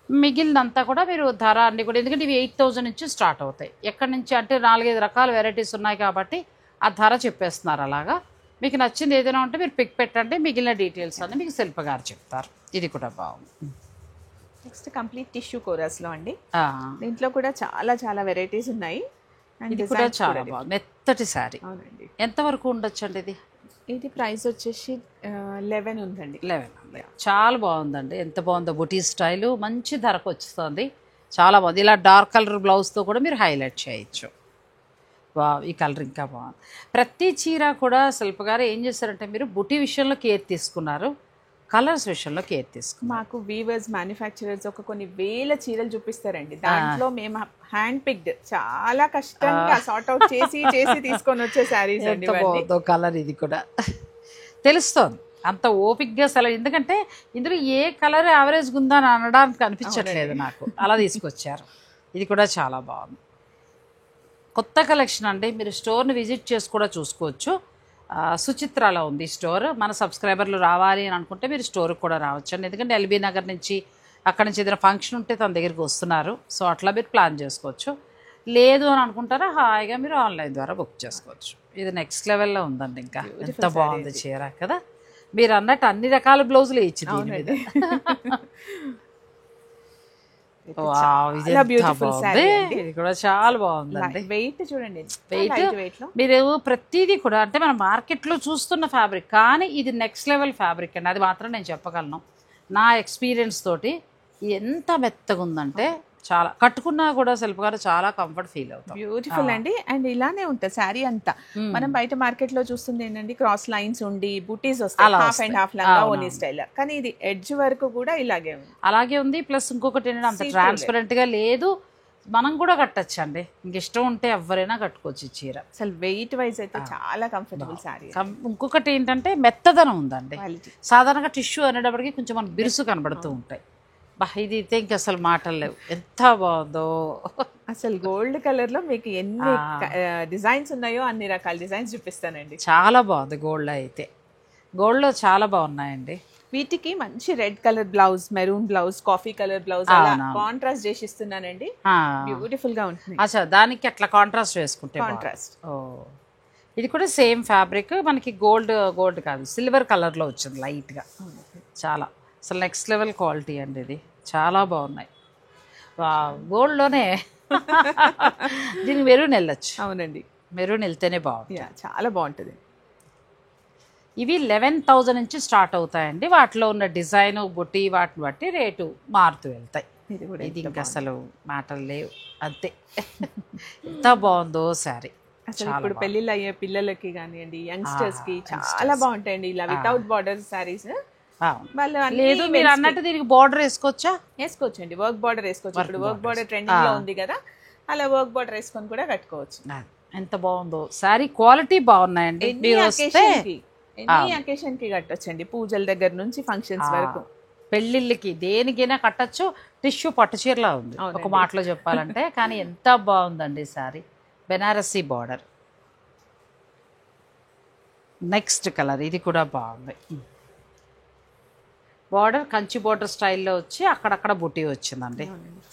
మిగిలినంతా కూడా మీరు ధర అన్ని కూడా, ఎందుకంటే ఇవి 8,000 నుంచి స్టార్ట్ అవుతాయి. ఎక్కడి నుంచి అంటే 4-5 రకాల వెరైటీస్ ఉన్నాయి కాబట్టి ఆ ధర చెప్పేస్తున్నారు. అలాగా మీకు నచ్చింది ఏదైనా ఉంటే మీరు పిక్ పెట్టండి, మిగిలిన డీటెయిల్స్ అన్నీ మీకు శిల్ప గారు చెప్తారు. ఇది కూడా బాగుంది. నెక్స్ట్ కంప్లీట్ టిష్యూ కోరాస్లో అండి, దీంట్లో కూడా చాలా చాలా వెరైటీస్ ఉన్నాయి. ఇది కూడా చాలా బాగుంది, మెత్తటి శారీ. అవునండి. ఎంతవరకు ఉండొచ్చు అండి ఇది? ఇది ప్రైస్ వచ్చేసి 11 ఉందండి. 11 చాలా బాగుందండి, ఎంత బాగుందో బుటీ స్టైలు, మంచి ధరకు వస్తుంది, చాలా బాగుంది. ఇలా డార్క్ కలర్ బ్లౌజ్తో కూడా మీరు హైలైట్ చేయొచ్చు. ఈ కలర్ ఇంకా బాగుంది. ప్రతి చీర కూడా శిల్ప గారు ఏం చేస్తారంటే మీరు బుటీ విషయంలో కేర్ తీసుకున్నారు, కలర్స్ విషయంలో కేర్ తీసుకున్నారు. మాకు వీవర్స్ మ్యానుఫ్యాక్చరర్స్ ఒక కొన్ని వేల చీరలు చూపిస్తారండి, దాంట్లో మేము హ్యాండ్ పిక్డ్ చాలా కష్టంగా సార్ట్ అవుట్ చేసి తీసుకొని వచ్చే శారీస్ అండి. కలర్ ఇది కూడా తెలుస్తుంది, అంత ఓపిక్గా అసలు, ఎందుకంటే ఇందులో ఏ కలర్ యావరేజ్ ఉందని అనడానికి అనిపించట్లేదు నాకు, అలా తీసుకొచ్చారు. ఇది కూడా చాలా బాగుంది. కొత్త కలెక్షన్ అండి. మీరు స్టోర్ని విజిట్ చేసి కూడా చూసుకోవచ్చు. సుచిత్రాలో ఉంది స్టోర్. మన సబ్స్క్రైబర్లు రావాలి అని అనుకుంటే మీరు స్టోర్కి కూడా రావచ్చు అండి. ఎందుకంటే ఎల్బీ నగర్ నుంచి అక్కడ నుంచి ఏదైనా ఫంక్షన్ ఉంటే తన దగ్గరికి వస్తున్నారు. సో అట్లా మీరు ప్లాన్ చేసుకోవచ్చు. లేదు అని అనుకుంటారా హాయిగా మీరు ఆన్లైన్ ద్వారా బుక్ చేసుకోవచ్చు. ఇది నెక్స్ట్ లెవెల్లో ఉందండి. ఇంకా ఎంత బాగుంది చీర కదా. మీరు అన్నట్టు అన్ని రకాల బ్లౌజులు ఇచ్చింది. ఇది కూడా చాలా బాగుందండి. వెయిట్ చూడండి, వెయిట్ మీరు ప్రతిదీ కూడా అంటే మనం మార్కెట్లో చూస్తున్న ఫ్యాబ్రిక్, కానీ ఇది నెక్స్ట్ లెవెల్ ఫ్యాబ్రిక్ అండి. అది మాత్రం నేను చెప్పగలను నా ఎక్స్పీరియన్స్ తోటి. ఎంత మెత్తగా ఉందంటే చాలా కట్టుకున్నా కూడా శిల్ప గారు చాలా కంఫర్ట్ ఫీల్ అవుతాం. బ్యూటిఫుల్ అండి. అండ్ ఇలానే ఉంటుంది శారీ అంతా. మనం బయట మార్కెట్ లో చూస్తుంది ఏంటంటే క్రాస్ లైన్స్ ఉండి బూటీస్ వస్తాయి, హాఫ్ అండ్ హాఫ్ లాగా ఓనీ స్టైల్. కానీ ఇది ఎడ్జ్ వరకు కూడా అలాగే ఉంది. ప్లస్ ఇంకొకటి ఏంటంటే అంత ట్రాన్స్పరెంట్ గా లేదు. మనం కూడా కట్టచ్చు అండి. ఇష్టం ఉంటే ఎవరైనా కట్టుకోవచ్చు ఈ చీర. అసలు వెయిట్ వైజ్ అయితే చాలా కంఫర్టబుల్ శారీ. ఇంకొకటి ఏంటంటే మెత్తదనం ఉందండి. సాధారణంగా టిష్యూ అనేటప్పటికి కొంచెం మనకు బిరుసు కనబడుతూ ఉంటాయి. ఇది అయితే ఇంక అసలు మాటలు లేవు. ఎంత బాగుందో అసలు. గోల్డ్ కలర్ లో మీకు ఎన్ని డిజైన్స్ ఉన్నాయో అన్ని రకాల డిజైన్స్ చూపిస్తానండి. చాలా బాగుంది. గోల్డ్ అయితే గోల్డ్లో చాలా బాగున్నాయండి. వీటికి మంచి red colour blouse, maroon blouse, coffee colour blouse contrast చేసి ఇస్తున్నానండి. బ్యూటిఫుల్ గా ఉంటుంది. అచ్చా, దానికి అట్లా కాంట్రాస్ట్ వేసుకుంటే కాంట్రాస్ట్. ఇది కూడా సేమ్ ఫ్యాబ్రిక్ మనకి గోల్డ్ కాదు సిల్వర్ కలర్ లో వచ్చింది లైట్ గా. చాలా అసలు నెక్స్ట్ లెవెల్ క్వాలిటీ అండి. ఇది చాలా బాగున్నాయి. గోల్డ్లోనే దీనికి మెరూన్ వెళ్ళచ్చు. అవునండి, మెరూన్ వెళ్తేనే బాగుంటుంది. చాలా బాగుంటుంది. ఇవి 11,000 నుంచి స్టార్ట్ అవుతాయండి. వాటిలో ఉన్న డిజైన్ బుట్టి వాటిని బట్టి రేటు మారుతూ వెళ్తాయి. ఇది ఇంకా అసలు మాటలు లేవు. అంతే ఎంత బాగుందో శారీ. అసలు ఇప్పుడు పెళ్ళిళ్ళు అయ్యే పిల్లలకి కానివ్వండి, యంగ్స్టర్స్ కి చాలా బాగుంటాయండి ఇలా వితౌట్ బార్డర్ శారీస్. లేదు మీరు అన్నట్టు దీనికి బార్డర్ వేసుకోవచ్చండి. వర్క్ బార్డర్ వేసుకోవచ్చు. ఇప్పుడు వర్క్ బార్డర్ ట్రెండింగ్ లో ఉంది కదా, అలా వర్క్ బార్డర్ వేసుకొని కూడా కట్టుకోవచ్చు. ఎంత బాగుందో శారీ. క్వాలిటీ బాగున్నాయండి. ఎనీ అకేషన్ కి కట్టొచ్చండి. పూజల దగ్గర నుంచి ఫంక్షన్స్ వరకు, పెళ్ళిళ్ళకి దేనికైనా కట్టచ్చు. టిష్యూ పట్టు చీరలా ఉంది ఒక మాటలో చెప్పాలంటే. కానీ ఎంత బాగుందండి sari. Banarasi border. Next colour ఇది కూడా బాగుంది. బార్డర్ కంచి బార్డర్ స్టైల్లో వచ్చి అక్కడక్కడ బుట్టి వచ్చిందండి.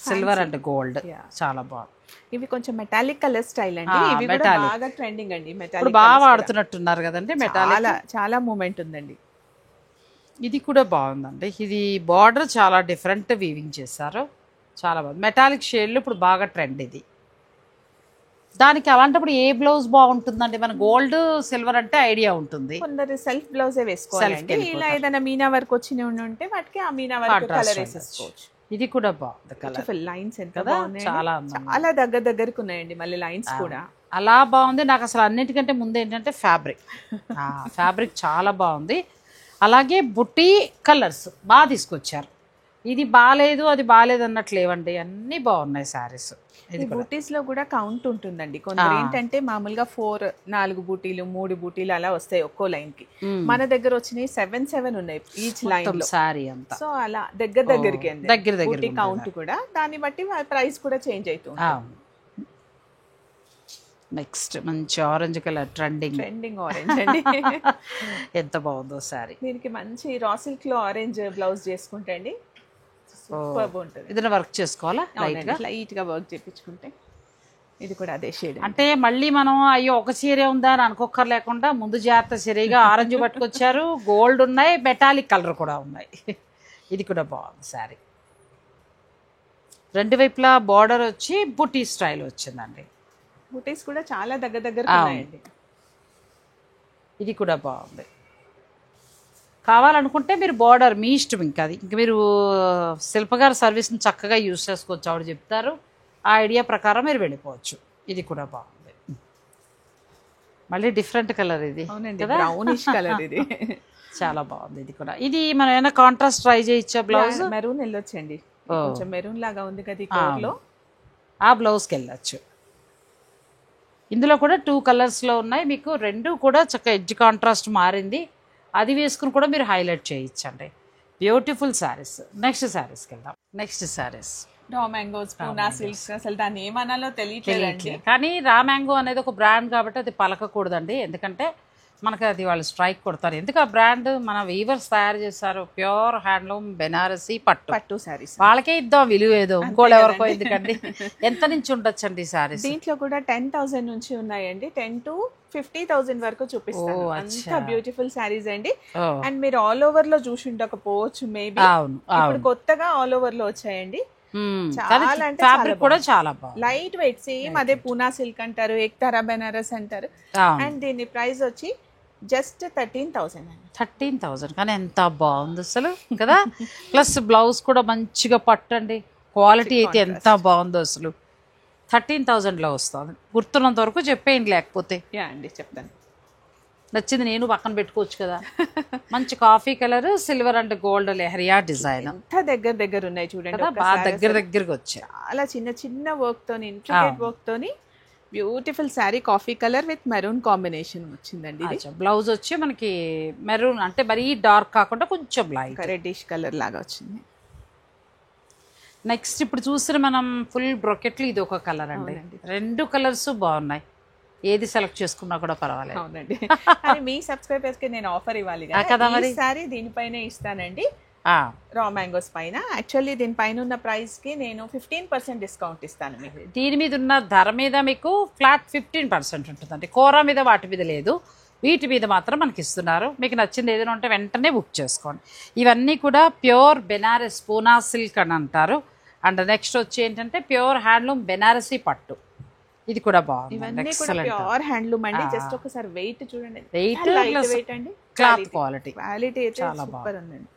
సిల్వర్ అండ్ గోల్డ్ చాలా బాగుంది. ఇవి కొంచెం మెటాలిక్ కలర్ స్టైల్ అండి. ఇవి కూడా బాగా ట్రెండింగ్ అండి. మెటాలిక్ బాగా వాడుతున్నట్టున్నారు కదండి. మెటాలిక్ చాలా మూమెంట్ ఉందండి. ఇది కూడా బాగుందండి. ఇది బార్డర్ చాలా డిఫరెంట్ వీవింగ్ చేశారు. చాలా బాగుంది. మెటాలిక్ షేడ్లు ఇప్పుడు బాగా ట్రెండ్. ఇది దానికి అలాంటప్పుడు ఏ బ్లౌజ్ బాగుంటుందండి? మన గోల్డ్ సిల్వర్ అంటే ఐడియా ఉంటుంది. కొందరు సెల్ఫ్ బ్లౌజే వేసుకోవాలి. ఇలా ఏదైనా మీనా వర్క్ వచ్చి ఉంటే వాటికి ఆ మీనా వర్క్ కలర్ వేసేసుకోవచ్చు. ఇది కూడా బాగుంది. కలర్ లైన్స్ ఎంత బాగున్నాయి. చాలా దగ్గరకు ఉన్నాయండి మళ్ళీ లైన్స్ కూడా. అలా బాగుంది. నాకు అసలు అన్నిటికంటే ముందు ఏంటంటే ఫ్యాబ్రిక్ చాలా బాగుంది. అలాగే బుట్టి కలర్స్ బాగా తీసుకొచ్చారు. ఇది బాగాలేదు అది బాగాలేదు అన్నట్లు లేవండి, అన్నీ బాగున్నాయి శారీస్. బూటీస్ లో కూడా కౌంట్ ఉంటుందండి. కొందరు ఏంటంటే మామూలుగా 4 బూటీలు 3 బూటీలు అలా వస్తాయి ఒక్కో లైన్ కి. మన దగ్గర వచ్చినాయి 7 ఉన్నాయి ఈచ్ లైన్ లో సారీ అంతా. సో అలా దగ్గరికి బూటీ కౌంట్ కూడా దాన్ని బట్టి ప్రైస్ కూడా చేంజ్ అవుతుంది. నెక్స్ట్ మంచి ఆరెంజ్ కలర్ ట్రెండింగ్ ఆరెంజ్ అండి. ఎంత బాగుందో సారీ. దీనికి మంచి రా సిల్క్ లో ఆరెంజ్ బ్లౌజ్ చేసుకుంటే అండి సూపర్ ఉంటుంది. ఏదైనా వర్క్ చేసుకోవాలా లైట్ గా వర్క్ చేయించుకుంటే. ఇది కూడా అదే షేడ్. అంటే మళ్ళీ మనం అయ్యో ఒక చీరే ఉందా అని అనుకోకర్ లేకుండా ముందు జాగ్రత్త సరిగా ఆరెంజ్ పట్టుకొచ్చారు. గోల్డ్ ఉన్నాయి, మెటాలిక్ కలర్ కూడా ఉన్నాయి. ఇది కూడా బాగుంది సారీ. రెండు వైపులా బార్డర్ వచ్చి బుటీ స్టైల్ వచ్చిందండి. బుటీస్ కూడా చాలా దగ్గర ఉన్నాయండి. ఇది కూడా బాగుంది. కావాలనుకుంటే మీరు బార్డర్ మీ ఇష్టం. ఇంకా మీరు శిల్పగారి సర్వీస్ని చక్కగా యూజ్ చేసుకోవచ్చు. ఆవిడ చెప్తారు, ఆ ఐడియా ప్రకారం మీరు వెళ్ళిపోవచ్చు. ఇది కూడా బాగుంది. మళ్ళీ డిఫరెంట్ కలర్ ఇది, బ్రౌనిష్ కలర్ ఇది చాలా బాగుంది. ఇది కూడా ఇది మనం ఏమైనా కాంట్రాస్ట్ ట్రై చేయొచ్చా? బ్లౌజ్ మెరూన్ వెళ్ళొచ్చండి. కొంచెం మెరూన్ లాగా ఉంది కదా, ఆ బ్లౌజ్కి వెళ్ళొచ్చు. ఇందులో కూడా 2 కలర్స్లో ఉన్నాయి. మీకు 2 కూడా చక్కగా ఎడ్జ్ కాంట్రాస్ట్ మారింది. అది వేసుకుని కూడా మీరు హైలైట్ చేయొచ్చండి. బ్యూటిఫుల్ శారీస్. నెక్స్ట్ శారీస్కి వెళ్దాం. నెక్స్ట్ శారీస్ రా మ్యాంగోస్, పూనా సిల్క్స్, అసలు దాన్ని ఏమనాలో తెలియట్లేదండి. కానీ రా మ్యాంగో అనేది ఒక బ్రాండ్ కాబట్టి అది పలకకూడదండి, ఎందుకంటే మనకి అది వాళ్ళు స్ట్రైక్ కొడతారు. ఎందుకు ఆ బ్రాండ్ మన వీవర్స్ తయారు చేస్తారు, ప్యూర్ హ్యాండ్లూమ్ బెనారసీ పట్టు సారీస్. వాళ్ళకే ఇద్దాం విలువ ఏదో, ఇంకోళ్ళు ఎవరికో ఎందుకండి. ఎంత నుంచి ఉండొచ్చండి సారీస్? దీంట్లో కూడా 10,000 నుంచి ఉన్నాయండి, 10 to 50,000 వరకు చూపిస్తాను. అంత బ్యూటిఫుల్ సారీస్ అండి. అండ్ మీరు ఆల్ ఓవర్ లో చూసి ఉండకపోవచ్చు మేబీ, ఇప్పుడు కొత్తగా ఆల్ ఓవర్ లో వచ్చాయండి. చాలా అంటే ఫ్యాబ్రిక్ కూడా చాలా బాగుంది, లైట్ వెయిట్, సేమ్ అదే పూనా సిల్క్ అంటారు, ఏక్తారా బెనారస్ అంటారు. అండ్ దీని ప్రైస్ వచ్చి జస్ట్ 13,000 అండి. 13,000 కానీ ఎంత బాగుంది అసలు కదా. ప్లస్ బ్లౌజ్ కూడా మంచిగా పట్టండి, క్వాలిటీ అయితే ఎంత బాగుందో అసలు. 13,000లో వస్తుంది. గుర్తున్నంత వరకు చెప్పేయండి, లేకపోతే అండి చెప్తాను. నచ్చింది నేను పక్కన పెట్టుకోవచ్చు కదా. మంచి coffee colour, silver and gold lehariya design. ఎంత దగ్గర ఉన్నాయి చూడండి, బాగా దగ్గరగా వచ్చాయి. చాలా చిన్న వర్క్ తోని, ఇంట్రికేట్ వర్క్ తోని beautiful sari. Coffee colour with maroon combination వచ్చిందండి. బ్లౌజ్ వచ్చి మనకి మెరూన్ అంటే మరీ డార్క్ కాకుండా కొంచెం లైట్ రెడ్డిష్ కలర్ లాగా వచ్చింది. నెక్స్ట్ ఇప్పుడు చూసిన మనం ఫుల్ బ్రొకెట్లు, ఇది ఒక కలర్ అండి. రెండు కలర్స్ బాగున్నాయి, ఏది సెలెక్ట్ చేసుకున్నా కూడా పర్వాలేదు. అవునండి, మీ సబ్స్క్రైబర్స్ కి నేను ఆఫర్ ఇవ్వాలి కదా, ఈసారి దీనిపైనే ఇస్తానండి. రా మ్యాంగోస్ పైన యాక్చువల్లీ దీనిపైన ఉన్న ప్రైస్ కి నేను 15% డిస్కౌంట్ ఇస్తాను మీకు. దీని మీద ఉన్న ధర మీద మీకు ఫ్లాట్ 15% ఉంటుందండి. కూర మీద వాటి మీద లేదు, వీటి మీద మాత్రం మనకి ఇస్తున్నారు. మీకు నచ్చింది ఏదైనా ఉంటే వెంటనే బుక్ చేసుకోండి. ఇవన్నీ కూడా ప్యూర్ బెనారస్ పూనా సిల్క్ అని అంటారు. అండ్ నెక్స్ట్ వచ్చి ఏంటంటే ప్యూర్ హ్యాండ్లూమ్ బెనారసీ పట్టు, ఇది కూడా బాగుంది. ప్యూర్ హ్యాండ్లూమ్ అండి. జస్ట్ ఒకసారి వెయిట్ చూడండి, వెయిట్ అండి, క్లాత్ క్వాలిటీ చాలా సూపర్ ఉందండి.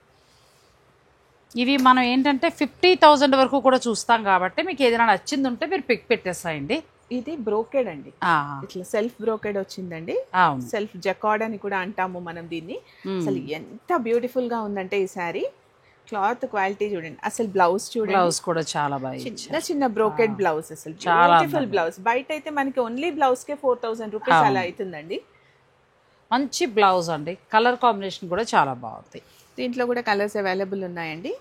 ఇవి మనం ఏంటంటే 50,000 వరకు కూడా చూస్తాం కాబట్టి మీకు ఏదైనా నచ్చింది ఉంటే మీరు పిక్ పెట్టేసాయండి. ఇది బ్రోకెడ్ అండి, ఇట్లా సెల్ఫ్ బ్రోకెడ్ వచ్చిందండి. సెల్ఫ్ జకార్డ్ అని కూడా అంటాము మనం దీన్ని. అసలు ఎంత బ్యూటిఫుల్ గా ఉందంటే ఈ సారీ. క్లాత్ క్వాలిటీ చూడండి, అసలు బ్లౌజ్ చూడండి, బ్లౌజ్ కూడా చాలా బాగా, చిన్న బ్రోకెడ్ బ్లౌజ్, అసలు బ్యూటిఫుల్ బ్లౌజ్. బయట అయితే మనకి ఓన్లీ బ్లౌజ్ కే 4,000 రూపీస్ అలా అవుతుందండి. మంచి బ్లౌజ్ అండి, కలర్ కాంబినేషన్ కూడా చాలా బాగుంది. దీంట్లో కూడా కలర్స్ అవైలబుల్ ఉన్నాయండి.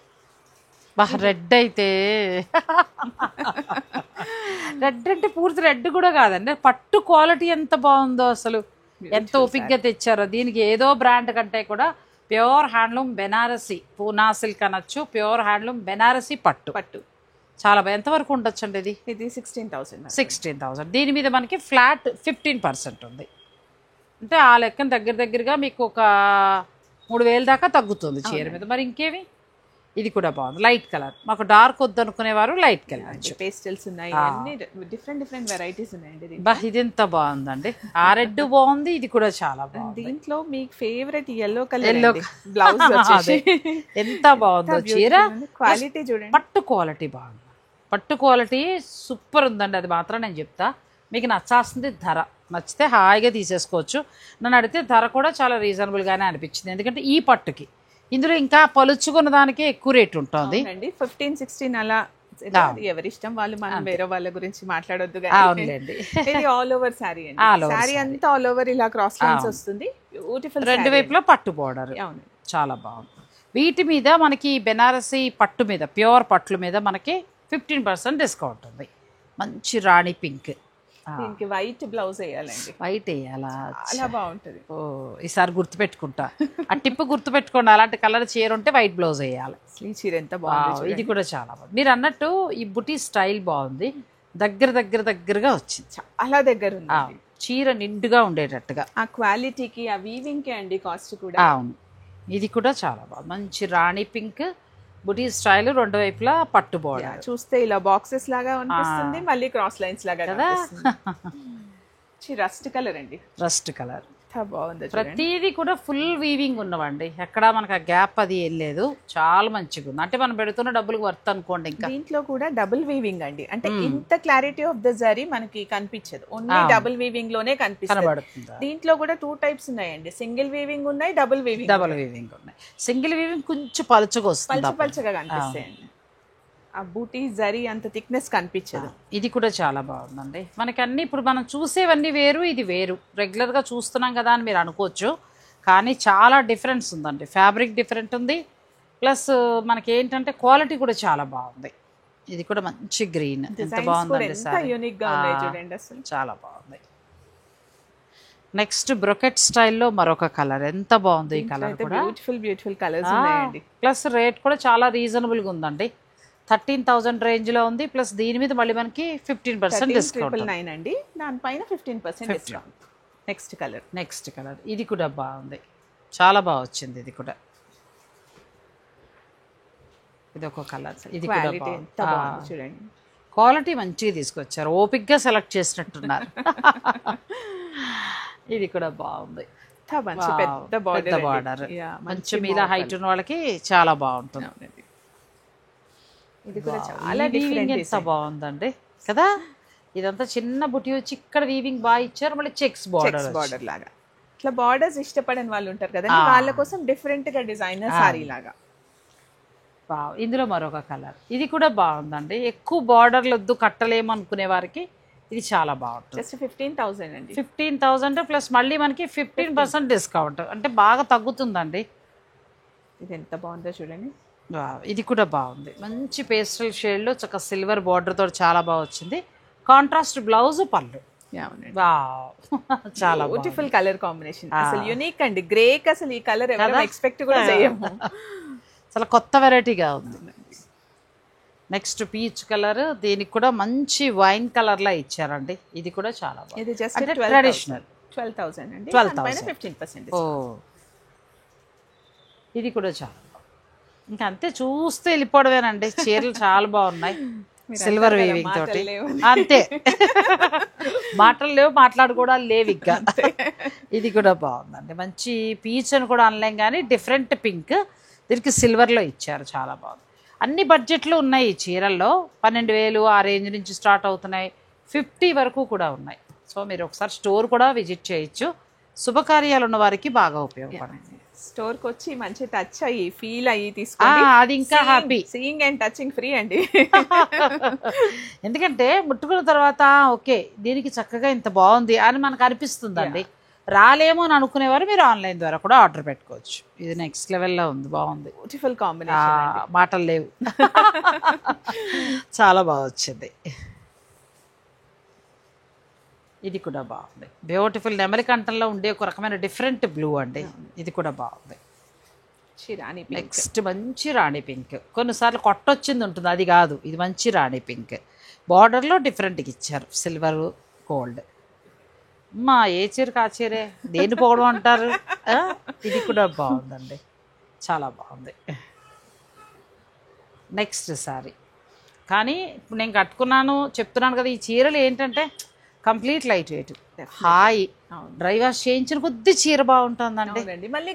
రెడ్ అయితే రెడ్ అంటే పూర్తి రెడ్ కూడా కాదండి, పట్టు క్వాలిటీ ఎంత బాగుందో అసలు, ఎంత ఓపిక్గా తెచ్చారో. దీనికి ఏదో బ్రాండ్ కంటే కూడా pure handloom Banarasi Poona silk అనొచ్చు, ప్యూర్ హ్యాండ్లూమ్ బెనారసీ పట్టు చాలా బాగా. ఎంతవరకు ఉండొచ్చు అండి ఇది? ఇది 16,000. 16,000. దీని మీద మనకి ఫ్లాట్ 15% ఉంది. అంటే ఆ లెక్కన దగ్గరగా మీకు ఒక 3,000 దాకా తగ్గుతుంది చీర మీద. మరి ఇంకేవి? ఇది కూడా బాగుంది, లైట్ కలర్. మాకు డార్క్ వద్దు అనుకునేవారు లైట్ కలర్, పేస్టల్స్ ఉన్నాయి, అన్ని డిఫరెంట్ వెరైటీస్ ఉన్నాయండి. ఇది ఎంత బాగుందండి, ఆ రెడ్ బాగుంది, ఇది కూడా చాలా బాగుంది. దీంట్లో మీకు ఫేవరెట్ ఎల్లో కలర్ బ్లౌజ్ ఎంత బాగుందో చీర. క్వాలిటీ చూడండి, పట్టు క్వాలిటీ బాగుంది, పట్టు క్వాలిటీ సూపర్ ఉందండి. అది మాత్రం నేను చెప్తా. మీకు నచ్చాల్సింది ధర, నచ్చితే హాయిగా తీసేసుకోవచ్చు. నన్ను అడిగితే ధర కూడా చాలా రీజనబుల్గానే అనిపించింది, ఎందుకంటే ఈ పట్టుకి ఇందులో ఇంకా పలుచుకున్న దానికి ఎక్కువ రేట్ ఉంటుంది. 15-16 అలా ఎవరి ఇష్టం వాళ్ళు, మనం వేరే వాళ్ళ గురించి మాట్లాడొద్దు. ఇది ఆల్ ఓవర్ సారీ అండి, సారీ అంతా ఆల్ ఓవర్ ఇలా క్రాస్ లైన్స్ వస్తుంది. బ్యూటిఫుల్, రెండు వైపులా పట్టు బోర్డర్ చాలా బాగుంది. వీటి మీద మనకి బెనారసీ పట్టు మీద, ప్యూర్ పట్ల మీద మనకి 15% డిస్కౌంట్ ఉంది. మంచి రాణి పింక్, దీనికి వైట్ బ్లౌజ్ వేయాలండి. వైట్ వేయాలా? చాలా బాగుంటుంది. ఓ, ఈసారి గుర్తుపెట్టుకుంటా. ఆ టిప్ గుర్తుపెట్టుకోండి, అలాంటి కలర్ చీర ఉంటే వైట్ బ్లౌజ్ వేయాలి. ఈ చీర ఎంత బాగుంది, ఇది కూడా చాలా బాగుంది. మీరు అన్నట్టు ఈ బుటీ స్టైల్ బాగుంది, దగ్గరగా వచ్చింది, చాలా దగ్గర ఉంది. చీర నిండుగా ఉండేటట్టుగా, ఆ క్వాలిటీకి ఆ వీవింగ్ కి అండి కాస్ట్ కూడా. అవును, ఇది కూడా చాలా బాగుంది. మంచి రాణి పింక్ బుటీ స్టైల్, రెండు వైపులా పట్టు బోర్డర్. చూస్తే ఇలా బాక్సెస్ లాగా అనిపిస్తుంది, మళ్ళీ క్రాస్ లైన్స్ లాగా కదా. రస్ట్ కలర్ అండి, రస్ట్ కలర్ బాగుంది. ప్రతిదీ కూడా ఫుల్ వీవింగ్ ఉన్నవండి, ఎక్కడ మనకు ఆ గ్యాప్ అది ఏం లేదు, చాలా మంచిగా ఉంది. అంటే మనం పెడుతున్న డబ్బులకు వర్త్ అనుకోండి. ఇంకా దీంట్లో కూడా డబుల్ వీవింగ్ అండి, అంటే ఇంత క్లారిటీ ఆఫ్ ద జరీ మనకి కనిపించదు, ఓన్లీ డబుల్ వీవింగ్ లోనే కనిపిస్తుంది. దీంట్లో కూడా 2 టైప్స్ ఉన్నాయండి, సింగిల్ వీవింగ్ ఉన్నాయి, డబుల్ వీవింగ్ ఉన్నాయి. సింగిల్ వీవింగ్ కొంచెం పలుచగా వస్తుంది, పలుచగా కనిపిస్తాయండి. ఆ బూటీ జరీ అంత థిక్నెస్ కనిపించదు. ఇది కూడా చాలా బాగుందండి. మనకి అన్ని ఇప్పుడు మనం చూసేవన్నీ వేరు, ఇది వేరు. రెగ్యులర్గా చూస్తున్నాం కదా అని మీరు అనుకోవచ్చు, కానీ చాలా డిఫరెన్స్ ఉందండి. ఫ్యాబ్రిక్ డిఫరెంట్ ఉంది, ప్లస్ మనకి ఏంటంటే క్వాలిటీ కూడా చాలా బాగుంది. ఇది కూడా మంచి గ్రీన్, ఎంత Designs బాగుందండి కూడా ఎంత సారీ, యూనిక్ గా ఉన్నాయి చూడండి అసలు. చాలా బాగుంది. నెక్స్ట్ బ్రొకెట్ స్టైల్లో మరొక కలర్, ఎంత బాగుంది ఈ కలర్ కూడా. బ్యూటిఫుల్ కలర్స్ ఉన్నాయండి. ప్లస్ రేట్ కూడా చాలా రీజనబుల్గా ఉందండి, 13,000 రేంజ్లో ఉంది. ప్లస్ దీని మీద మళ్ళీ మనకి 15% డిస్కౌంట్ 999 అండి, దానిపైన 15% డిస్కౌంట్. నెక్స్ట్ కలర్ ఇది కూడా బాగుంది, చాలా బాగా వచ్చింది ఇది కూడా. ఇది ఒక కలర్, ఇది కూడా క్వాలిటీ ఎంత బాగుంది చూడండి. క్వాలిటీ మంచిగా తీసుకొచ్చారు, ఓపిక్గా సెలెక్ట్ చేసినట్టున్నారు. ఇది కూడా బాగుంది, మంచి పెద్ద బార్డర్, మంచి మీద హైట్ ఉన్న వాళ్ళకి చాలా బాగుంటుంది. ఇది కూడా చాలా వీవింగ్ ఎంత బాగుందండి కదా. ఇదంతా చిన్న బుట్టి వచ్చి ఇక్కడ వీవింగ్ బాగా ఇచ్చారు, మళ్ళీ చెక్స్ బార్డర్ లాగా. ఇట్లా బార్డర్స్ ఇష్టపడని వాళ్ళు ఉంటారు కదా, వాళ్ళ కోసం డిఫరెంట్ గా డిజైనర్ సారీ లాగా. ఇందులో మరొక కలర్, ఇది కూడా బాగుందండి. ఎక్కువ బార్డర్లు వద్దు, కట్టలేము అనుకునే వారికి ఇది చాలా బాగుంటుంది. జస్ట్ 15,000 అండి. 15,000 ప్లస్ మళ్ళీ మనకి 15% డిస్కౌంట్, అంటే బాగా తగ్గుతుందండి. ఇది ఎంత బాగుందో చూడండి. ఇది కూడా బాగుంది, మంచి పేస్టల్ షేడ్లో చక్కగా సిల్వర్ బార్డర్ తోటి చాలా బాగా వచ్చింది. కాంట్రాస్ట్ బ్లౌజ్, పళ్ళు. చాలా బ్యూటిఫుల్ కలర్ కాంబినేషన్, అసలు యూనిక్ అండి. గ్రేక్ అసలు ఈ కలర్ ఎవరు ఎక్స్పెక్ట్ కూడా చేయము, చాలా కొత్త వెరైటీగా ఉంది. నెక్స్ట్ పీచ్ కలర్, దీనికి కూడా మంచి వైన్ కలర్ లా ఇచ్చారండి. ఇది కూడా చాలా బాగుంది. ఇది జస్ట్ ట్రెడిషనల్ 12,000 అండి, 12,000 15%. ఇది కూడా చాలా ఇంకా అంతే, చూస్తే వెళ్ళిపోవడమేనండి. చీరలు చాలా బాగున్నాయి, సిల్వర్ వీవింగ్ తోటి. అంతే, మాటలు లేవు, మాట్లాడుకోవడాలు లేవు ఇంకా. ఇది కూడా బాగుందండి, మంచి పీచ్ అని కూడా అనలేం కానీ డిఫరెంట్ పింక్, దీనికి సిల్వర్లో ఇచ్చారు, చాలా బాగుంది. అన్ని బడ్జెట్లు ఉన్నాయి ఈ చీరల్లో, 12,000 ఆ రేంజ్ నుంచి స్టార్ట్ అవుతున్నాయి, 50 వరకు కూడా ఉన్నాయి. సో మీరు ఒకసారి స్టోర్ కూడా విజిట్ చేయొచ్చు, శుభకార్యాలు ఉన్న వారికి బాగా ఉపయోగపడుతుంది. స్టోర్ కి వచ్చి మంచి టచ్ అయ్యి ఫీల్ అయ్యి తీసుకోండి, అది ఇంకా happy. Seeing and touching free అండి. ఎందుకంటే ముట్టుకున్న తర్వాత ఓకే దీనికి చక్కగా ఇంత బాగుంది అని మనకు అనిపిస్తుందండి. రాలేమో అని అనుకునేవారు మీరు ఆన్లైన్ ద్వారా కూడా ఆర్డర్ పెట్టుకోవచ్చు. ఇది నెక్స్ట్ లెవెల్లో ఉంది, బాగుంది, బ్యూటిఫుల్ కాంబినేషన్, మాటలు లేవు, చాలా బాగా వచ్చింది. ఇది కూడా బాగుంది, బ్యూటిఫుల్ నెమలి కంఠంలో ఉండే ఒక రకమైన డిఫరెంట్ బ్లూ అండి. ఇది కూడా బాగుంది. నెక్స్ట్ మంచి రాణి పింక్, కొన్నిసార్లు కొట్టొచ్చింది ఉంటుంది, అది కాదు, ఇది మంచి రాణి పింక్. బార్డర్లో డిఫరెంట్గా ఇచ్చారు, సిల్వర్ గోల్డ్. మా ఏ చీరకు ఆ చీరే, దేన్ని పోవడం అంటారు. ఇది కూడా బాగుందండి, చాలా బాగుంది. నెక్స్ట్ సారీ, కానీ ఇప్పుడు నేను కట్టుకున్నాను చెప్తున్నాను కదా, ఈ చీరలు ఏంటంటే complete light weight, hi, dry wash చేయించిన కొద్ది చీర బాగుంటుందండి. మళ్ళీ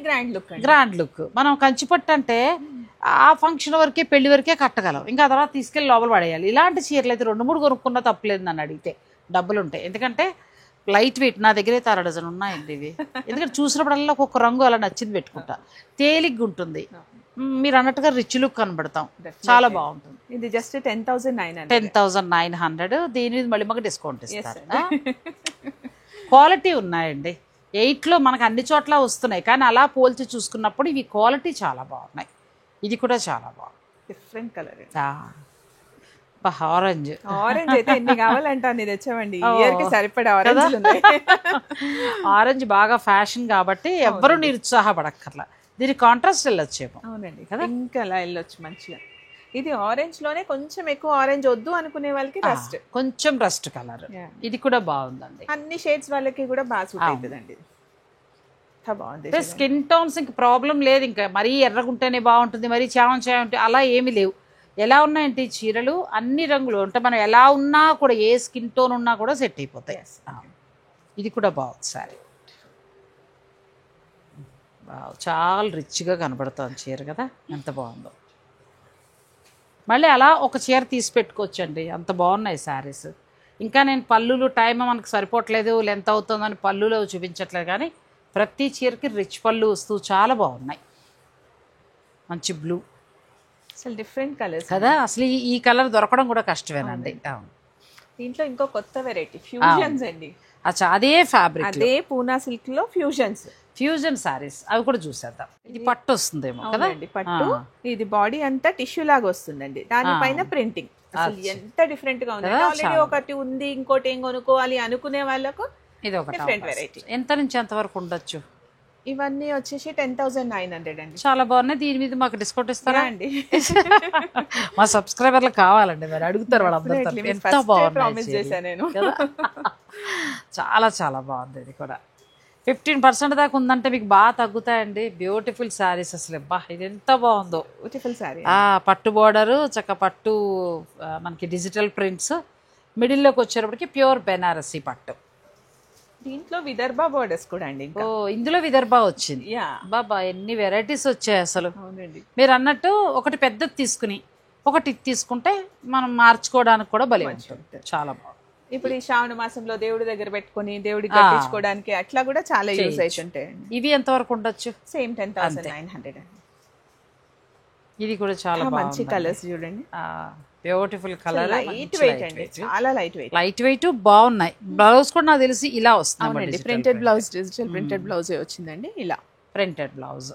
గ్రాండ్ లుక్. మనం కంచిపట్టు అంటే ఆ ఫంక్షన్ వరకే, పెళ్లి వరకే కట్టగలం, ఇంకా ఆ తర్వాత తీసుకెళ్ళి లోపల పడేయాలి. ఇలాంటి చీరలు అయితే 2-3 కొనుక్కున్నా తప్పలేదు నన్ను అడిగితే, డబ్బులు ఉంటాయి. ఎందుకంటే లైట్ వెయిట్, నా దగ్గర అయితే 1/2 డజన్ ఉన్నాయండి ఇవి. ఎందుకంటే చూసినప్పుడల్లా ఒక్కొక్క రంగు అలా నచ్చింది పెట్టుకుంటా, తేలిగ్గా ఉంటుంది, మీరు అన్నట్టుగా రిచ్ లుక్ కనబడతాం, చాలా బాగుంటుంది. ఇది జస్ట్ 10,900. దీని మీద మళ్ళీ మాకు డిస్కౌంట్ ఇస్తారు. క్వాలిటీ ఉన్నాయండి, 8లో మనకు అన్ని చోట్ల వస్తున్నాయి, కానీ అలా పోల్చి చూసుకున్నప్పుడు ఇవి క్వాలిటీ చాలా బాగున్నాయి. ఇది కూడా చాలా బాగుంది, డిఫరెంట్ కలర్, ఆరెంజ్ అయితే ఎన్ని కావాలంటే తెచ్చామండి, ఇయర్ కి సరిపడా ఆరెంజ్ బాగా ఫ్యాషన్ కాబట్టి ఎవ్వరూ నిరుత్సాహపడక్కర్లా. దీని కాంట్రాస్ట్ వెళ్ళొచ్చేమో. అవునండి కదా, ఇంకా అలా వెళ్ళొచ్చు మంచిగా. ఇది ఆరెంజ్ లోనే కొంచెం ఎక్కువ ఆరెంజ్ వద్దు అనుకునే వాళ్ళకి రస్ట్, కొంచెం రస్ట్ కలర్. ఇది కూడా బాగుందండి, అన్ని షేడ్స్ వాళ్ళకి కూడా బాగా సూట్ అవుతుందండి. బాగుంది, స్కిన్ టోన్స్ ఇంక ప్రాబ్లం లేదు, ఇంకా మరీ ఎర్రగుంటేనే బాగుంటుంది, మరీ చామంచాయ ఉంటే అలా ఏమీ లేవు. ఎలా ఉన్నాయంటే ఈ చీరలు అన్ని రంగులు, అంటే మనం ఎలా ఉన్నా కూడా, ఏ స్కిన్ టోన్ ఉన్నా కూడా సెట్ అయిపోతాయి. ఇది కూడా బాగుంది సారీ, చాలా రిచ్గా కనబడుతుంది చీర కదా, ఎంత బాగుందో. మళ్ళీ అలా ఒక చీర తీసి పెట్టుకోవచ్చండి, అంత బాగున్నాయి శారీస్. ఇంకా నేను పళ్ళులు టైం మనకు సరిపోవట్లేదు, లెంత్ అవుతుందని పళ్ళులో చూపించట్లేదు, కానీ ప్రతి చీరకి రిచ్ పళ్ళు వస్తూ చాలా బాగున్నాయి. మంచి బ్లూ, అసలు డిఫరెంట్ కలర్స్ కదా, అసలు ఈ కలర్ దొరకడం కూడా కష్టమేనండి. దీంట్లో ఇంకో కొత్త వెరైటీ ఫ్యూజన్స్ అండి. అచ్చా, అదే ఫ్యాబ్రిక్, అదే పూనా సిల్క్ లో ఫ్యూజన్ సారీస్, అవి కూడా చూసేద్దాం. ఇది పట్టు వస్తుందేమో కదా, పట్టు. ఇది బాడీ అంతా టిష్యూ లాగా వస్తుందండి, దానిపైన ప్రింటింగ్. అసలు ఎంత డిఫరెంట్ గా ఉంది. ఆల్రెడీ ఒకటి ఉంది ఇంకోటి ఏం కొనుక్కోవాలి అనుకునే వాళ్ళకు ఇది ఒక డిఫరెంట్ వెరైటీ. ఎంత నుంచి ఎంత వరకు ఉండొచ్చు? ఇవన్నీ వచ్చేసి 10,900 అండి. చాలా బాగున్నాయి. దీని మీద మాకు డిస్కౌంట్ ఇస్తారా అండి? మా సబ్స్క్రైబర్లు కావాలండి, మరి అడుగుతారు వాళ్ళందరూ. ఎంత బాగుంది నేను చాలా చాలా బాగుంది. ఇది కూడా 15% దాకా ఉందంటే మీకు బాగా తగ్గుతాయండి. బ్యూటిఫుల్ శారీస్ అసలు బా, ఇది ఎంత బాగుందో. బ్యూటిఫుల్ శారీ, పట్టు బోర్డరు, చక్క పట్టు, మనకి డిజిటల్ ప్రింట్స్, మిడిల్లోకి వచ్చేటప్పటికి ప్యూర్ బెనారసీ పట్టు. దీంట్లో విదర్భ బోర్డర్స్ కూడా అండి. ఓ, ఇందులో విదర్భ వచ్చింది. బాబా, ఎన్ని వెరైటీస్ వచ్చాయి అసలు. మీరు అన్నట్టు ఒకటి పెద్దది తీసుకుని ఒకటి తీసుకుంటే మనం మార్చుకోవడానికి కూడా భలే ఉంటుంది. చాలా బాగుంది. ఇప్పుడు ఈ శ్రావణ మాసంలో దేవుడి దగ్గర పెట్టుకుని దేవుడికి కట్టించుకోవడానికి అట్లా కూడా చాలా యూజ్ అవుతుంటాయి. ఇవి ఎంత వరకు ఉండొచ్చు? సేమ్ 10,900 అండి. ఇది కూడా చాలా మంచి కలర్స్ చూడండి, బ్యూటిఫుల్ కలర్, లైట్ వెయిట్ అండి, చాలా లైట్ వెయిట్. లైట్ వెయిట్ బాగున్నాయి. బ్లౌజ్ కూడా నాకు తెలిసి ఇలా వస్తుంది. Printed blouse, digital printed blouse వచ్చిందండి. ఇలా ప్రింటెడ్ బ్లౌజ్.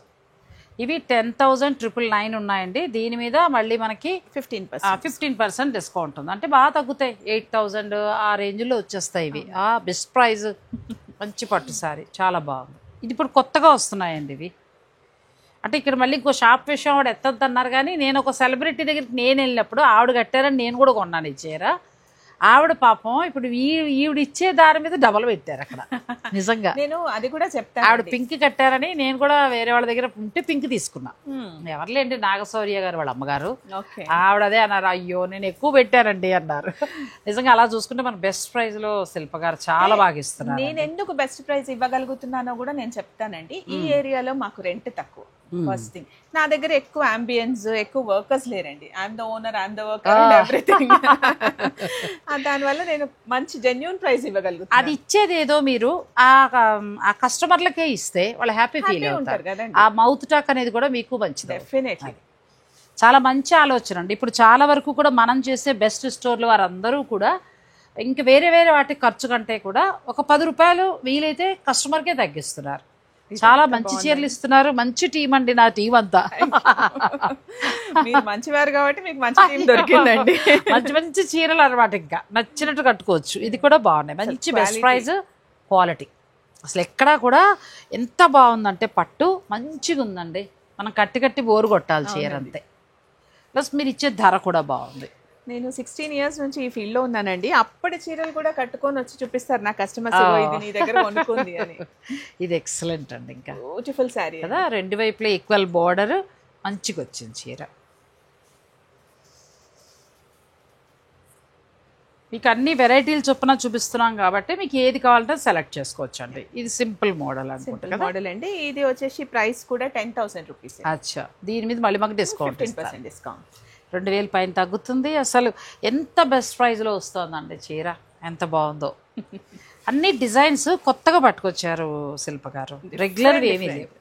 ఇవి 10,999 ఉన్నాయండి. దీని మీద మళ్ళీ మనకి 15% డిస్కౌంట్ ఉంది. అంటే బాగా తగ్గుతాయి. 8,000 ఆ రేంజ్లో వచ్చేస్తాయి ఇవి. Best price. మంచి పట్టు సారీ, చాలా బాగుంది. ఇది ఇప్పుడు కొత్తగా వస్తున్నాయండి ఇవి. అంటే ఇక్కడ మళ్ళీ ఇంకో షాప్ విషయం ఆవిడ ఎత్తద్దు అన్నారు, కానీ నేను ఒక సెలబ్రిటీ దగ్గరికి నేను వెళ్ళినప్పుడు ఆవిడ కట్టారని నేను కూడా కొన్నాను ఈ చీర. ఆవిడ పాపం ఇప్పుడు ఈవిడ ఇచ్చే దారి మీద డబల్ పెట్టారు అక్కడ. నిజంగా నేను అది కూడా చెప్తాను. ఆవిడ పింక్ కట్టారని నేను కూడా వేరే వాళ్ళ దగ్గర ఉంటే పింక్ తీసుకున్నా. ఎవరులేండి, నాగశౌర్య గారు వాళ్ళ అమ్మగారు. ఆవిడ అదే అన్నారు, అయ్యో నేను ఎక్కువ పెట్టానండి అన్నారు. నిజంగా అలా చూసుకుంటే మన బెస్ట్ ప్రైజ్ లో శిల్ప గారు చాలా బాగా ఇస్తున్నారు. నేను ఎందుకు బెస్ట్ ప్రైజ్ ఇవ్వగలుగుతున్నానో కూడా నేను చెప్తానండి. ఈ ఏరియాలో మాకు రెంట్ తక్కువ. ఫస్ట్ థింగ్, నా దగ్గర ఎక్కువ అంబియన్స్, ఎక్కువ వర్కర్స్ లేరండి. I'm the owner, I'm the worker and everything. దానివల్ల నేను మంచి జెన్యూన్ ప్రైస్ ఇవ్వగలుగుతాను. అది ఇచ్చేది ఏదో మీరు ఆ కస్టమర్లకే ఇస్తే వాళ్ళు హ్యాపీ ఫీల్ అవుతారు కదండి. ఆ మౌత్ టాక్ అనేది కూడా మీకు మంచిది. డెఫినెట్లీ చాలా మంచి ఆలోచన అండి. ఇప్పుడు చాలా వరకు కూడా మనం చేసే బెస్ట్ స్టోర్లు వారందరూ కూడా ఇంక వేరే వేరే వాటికి ఖర్చు కంటే కూడా ఒక 10 రూపాయలు వీలైతే కస్టమర్కే తగ్గిస్తున్నారు. చాలా మంచి చీరలు ఇస్తున్నారు. మంచి టీం అండి నా టీం అంతా. మీరు మంచివారు కాబట్టి మీకు మంచి టీం దొరికిందండి. మంచి మంచి చీరలు అనమాట, ఇంకా నచ్చినట్టు కట్టుకోవచ్చు. ఇది కూడా బాగున్నాయి. మంచి బెస్ట్ ప్రైజ్, క్వాలిటీ. అసలు ఎక్కడా కూడా ఎంత బాగుందంటే పట్టు మంచిగా ఉందండి. మనం కట్టి బోరు కొట్టాలి చీర అంతే. ప్లస్ మీరు ఇచ్చే ధర కూడా బాగుంది. నేను 16 years నుంచి ఈ ఫీల్డ్ లో ఉన్నానండి. అప్పటి చీరలు కూడా కట్టుకొని వచ్చి చూపిస్తారు నా కస్టమర్స్, ఇది నీ దగ్గర కొనుక్కుంది అని. ఇది ఎక్సలెంట్ అండి. ఇంకా బ్యూటిఫుల్ శారీ కదా, రెండు వైపులా ఈక్వల్ బోర్డర్, మంచిగా వచ్చింది చీర. మీకు అన్ని వెరైటీలు చొప్పున చూపిస్తున్నాం కాబట్టి మీకు ఏది కావాలంటే సెలెక్ట్ చేసుకోవచ్చు అండి. ఇది సింపుల్ మోడల్ అనుకుంటా మోడల్ అండి. ఇది వచ్చేసి ప్రైస్ కూడా 10,000 రూపీస్. అచ్చా, దీని మీద మళ్ళీ మాకు డిస్కౌంట్ 15% డిస్కౌంట్, 2,000 పైన తగ్గుతుంది. అసలు ఎంత బెస్ట్ ప్రైస్లో వస్తుందండి చీర, ఎంత బాగుందో. అన్ని డిజైన్స్ కొత్తగా పట్టుకొచ్చారు శిల్ప గారు, రెగ్యులర్ ఏమీ లేవు.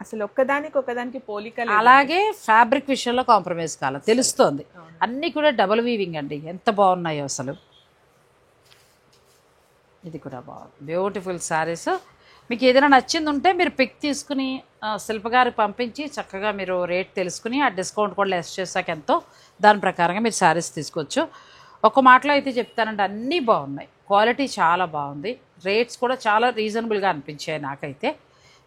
అసలు ఒకదానికి పోలిక. అలాగే ఫ్యాబ్రిక్ విషయంలో కాంప్రమైజ్ కాల తెలుస్తోంది. అన్నీ కూడా డబుల్ వీవింగ్ అండి, ఎంత బాగున్నాయో అసలు. ఇది కూడా బాగుంది, బ్యూటిఫుల్ శారీస్. మీకు ఏదైనా నచ్చింది ఉంటే మీరు పిక్ తీసుకుని శిల్ప గారికి పంపించి చక్కగా మీరు రేట్ తెలుసుకుని ఆ డిస్కౌంట్ కూడా లెస్ చేశాక ఎంతో దాని ప్రకారంగా మీరు శారీస్ తీసుకోవచ్చు. ఒక మాటలో అయితే చెప్తానంటే అన్నీ బాగున్నాయి, క్వాలిటీ చాలా బాగుంది, రేట్స్ కూడా చాలా రీజనబుల్గా అనిపించాయి నాకైతే.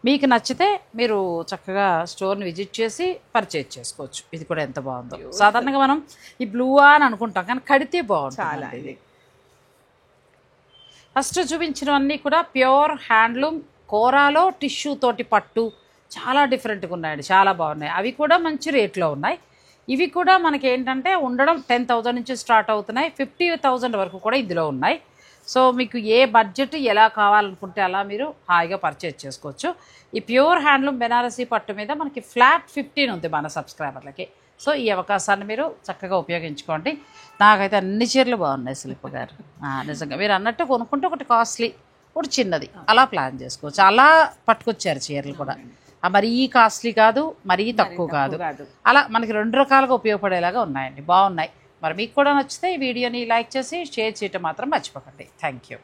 మీకు నచ్చితే మీరు చక్కగా స్టోర్ని విజిట్ చేసి పర్చేజ్ చేసుకోవచ్చు. ఇది కూడా ఎంత బాగుందో. సాధారణంగా మనం ఈ బ్లూ అని అనుకుంటాం, కానీ కడితే బాగుంటుంది చాలా. ఇది ఫస్ట్ చూపించినవన్నీ కూడా ప్యూర్ హ్యాండ్లూమ్, కోరాలో టిష్యూ తోటి పట్టు, చాలా డిఫరెంట్గా ఉన్నాయండి, చాలా బాగున్నాయి. అవి కూడా మంచి రేట్లో ఉన్నాయి. ఇవి కూడా మనకి ఏంటంటే ఉండడం 10,000 నుంచి స్టార్ట్ అవుతున్నాయి, 50,000 వరకు కూడా ఇందులో ఉన్నాయి. సో మీకు ఏ బడ్జెట్ ఎలా కావాలనుకుంటే అలా మీరు హాయిగా పర్చేజ్ చేసుకోవచ్చు. ఈ ప్యూర్ హ్యాండ్లూమ్ బెనారసీ పట్టు మీద మనకి ఫ్లాట్ 15 ఉంది మన సబ్స్క్రైబర్లకి. సో ఈ అవకాశాన్ని మీరు చక్కగా ఉపయోగించుకోండి. నాకైతే అన్ని చీరలు బాగున్నాయి శిల్ప గారు, నిజంగా. మీరు అన్నట్టు కొనుక్కుంటే ఒకటి కాస్ట్లీ, ఒకటి చిన్నది, అలా ప్లాన్ చేసుకోవచ్చు. అలా పట్టుకొచ్చారు చీరలు కూడా, మరీ కాస్ట్లీ కాదు, మరీ తక్కువ కాదు, అలా మనకి 2 రకాలుగా ఉపయోగపడేలాగా ఉన్నాయండి, బాగున్నాయి. మరి మీకు కూడా నచ్చితే ఈ వీడియోని లైక్ చేసి షేర్ చేయటం మాత్రం మర్చిపోకండి. Thank you.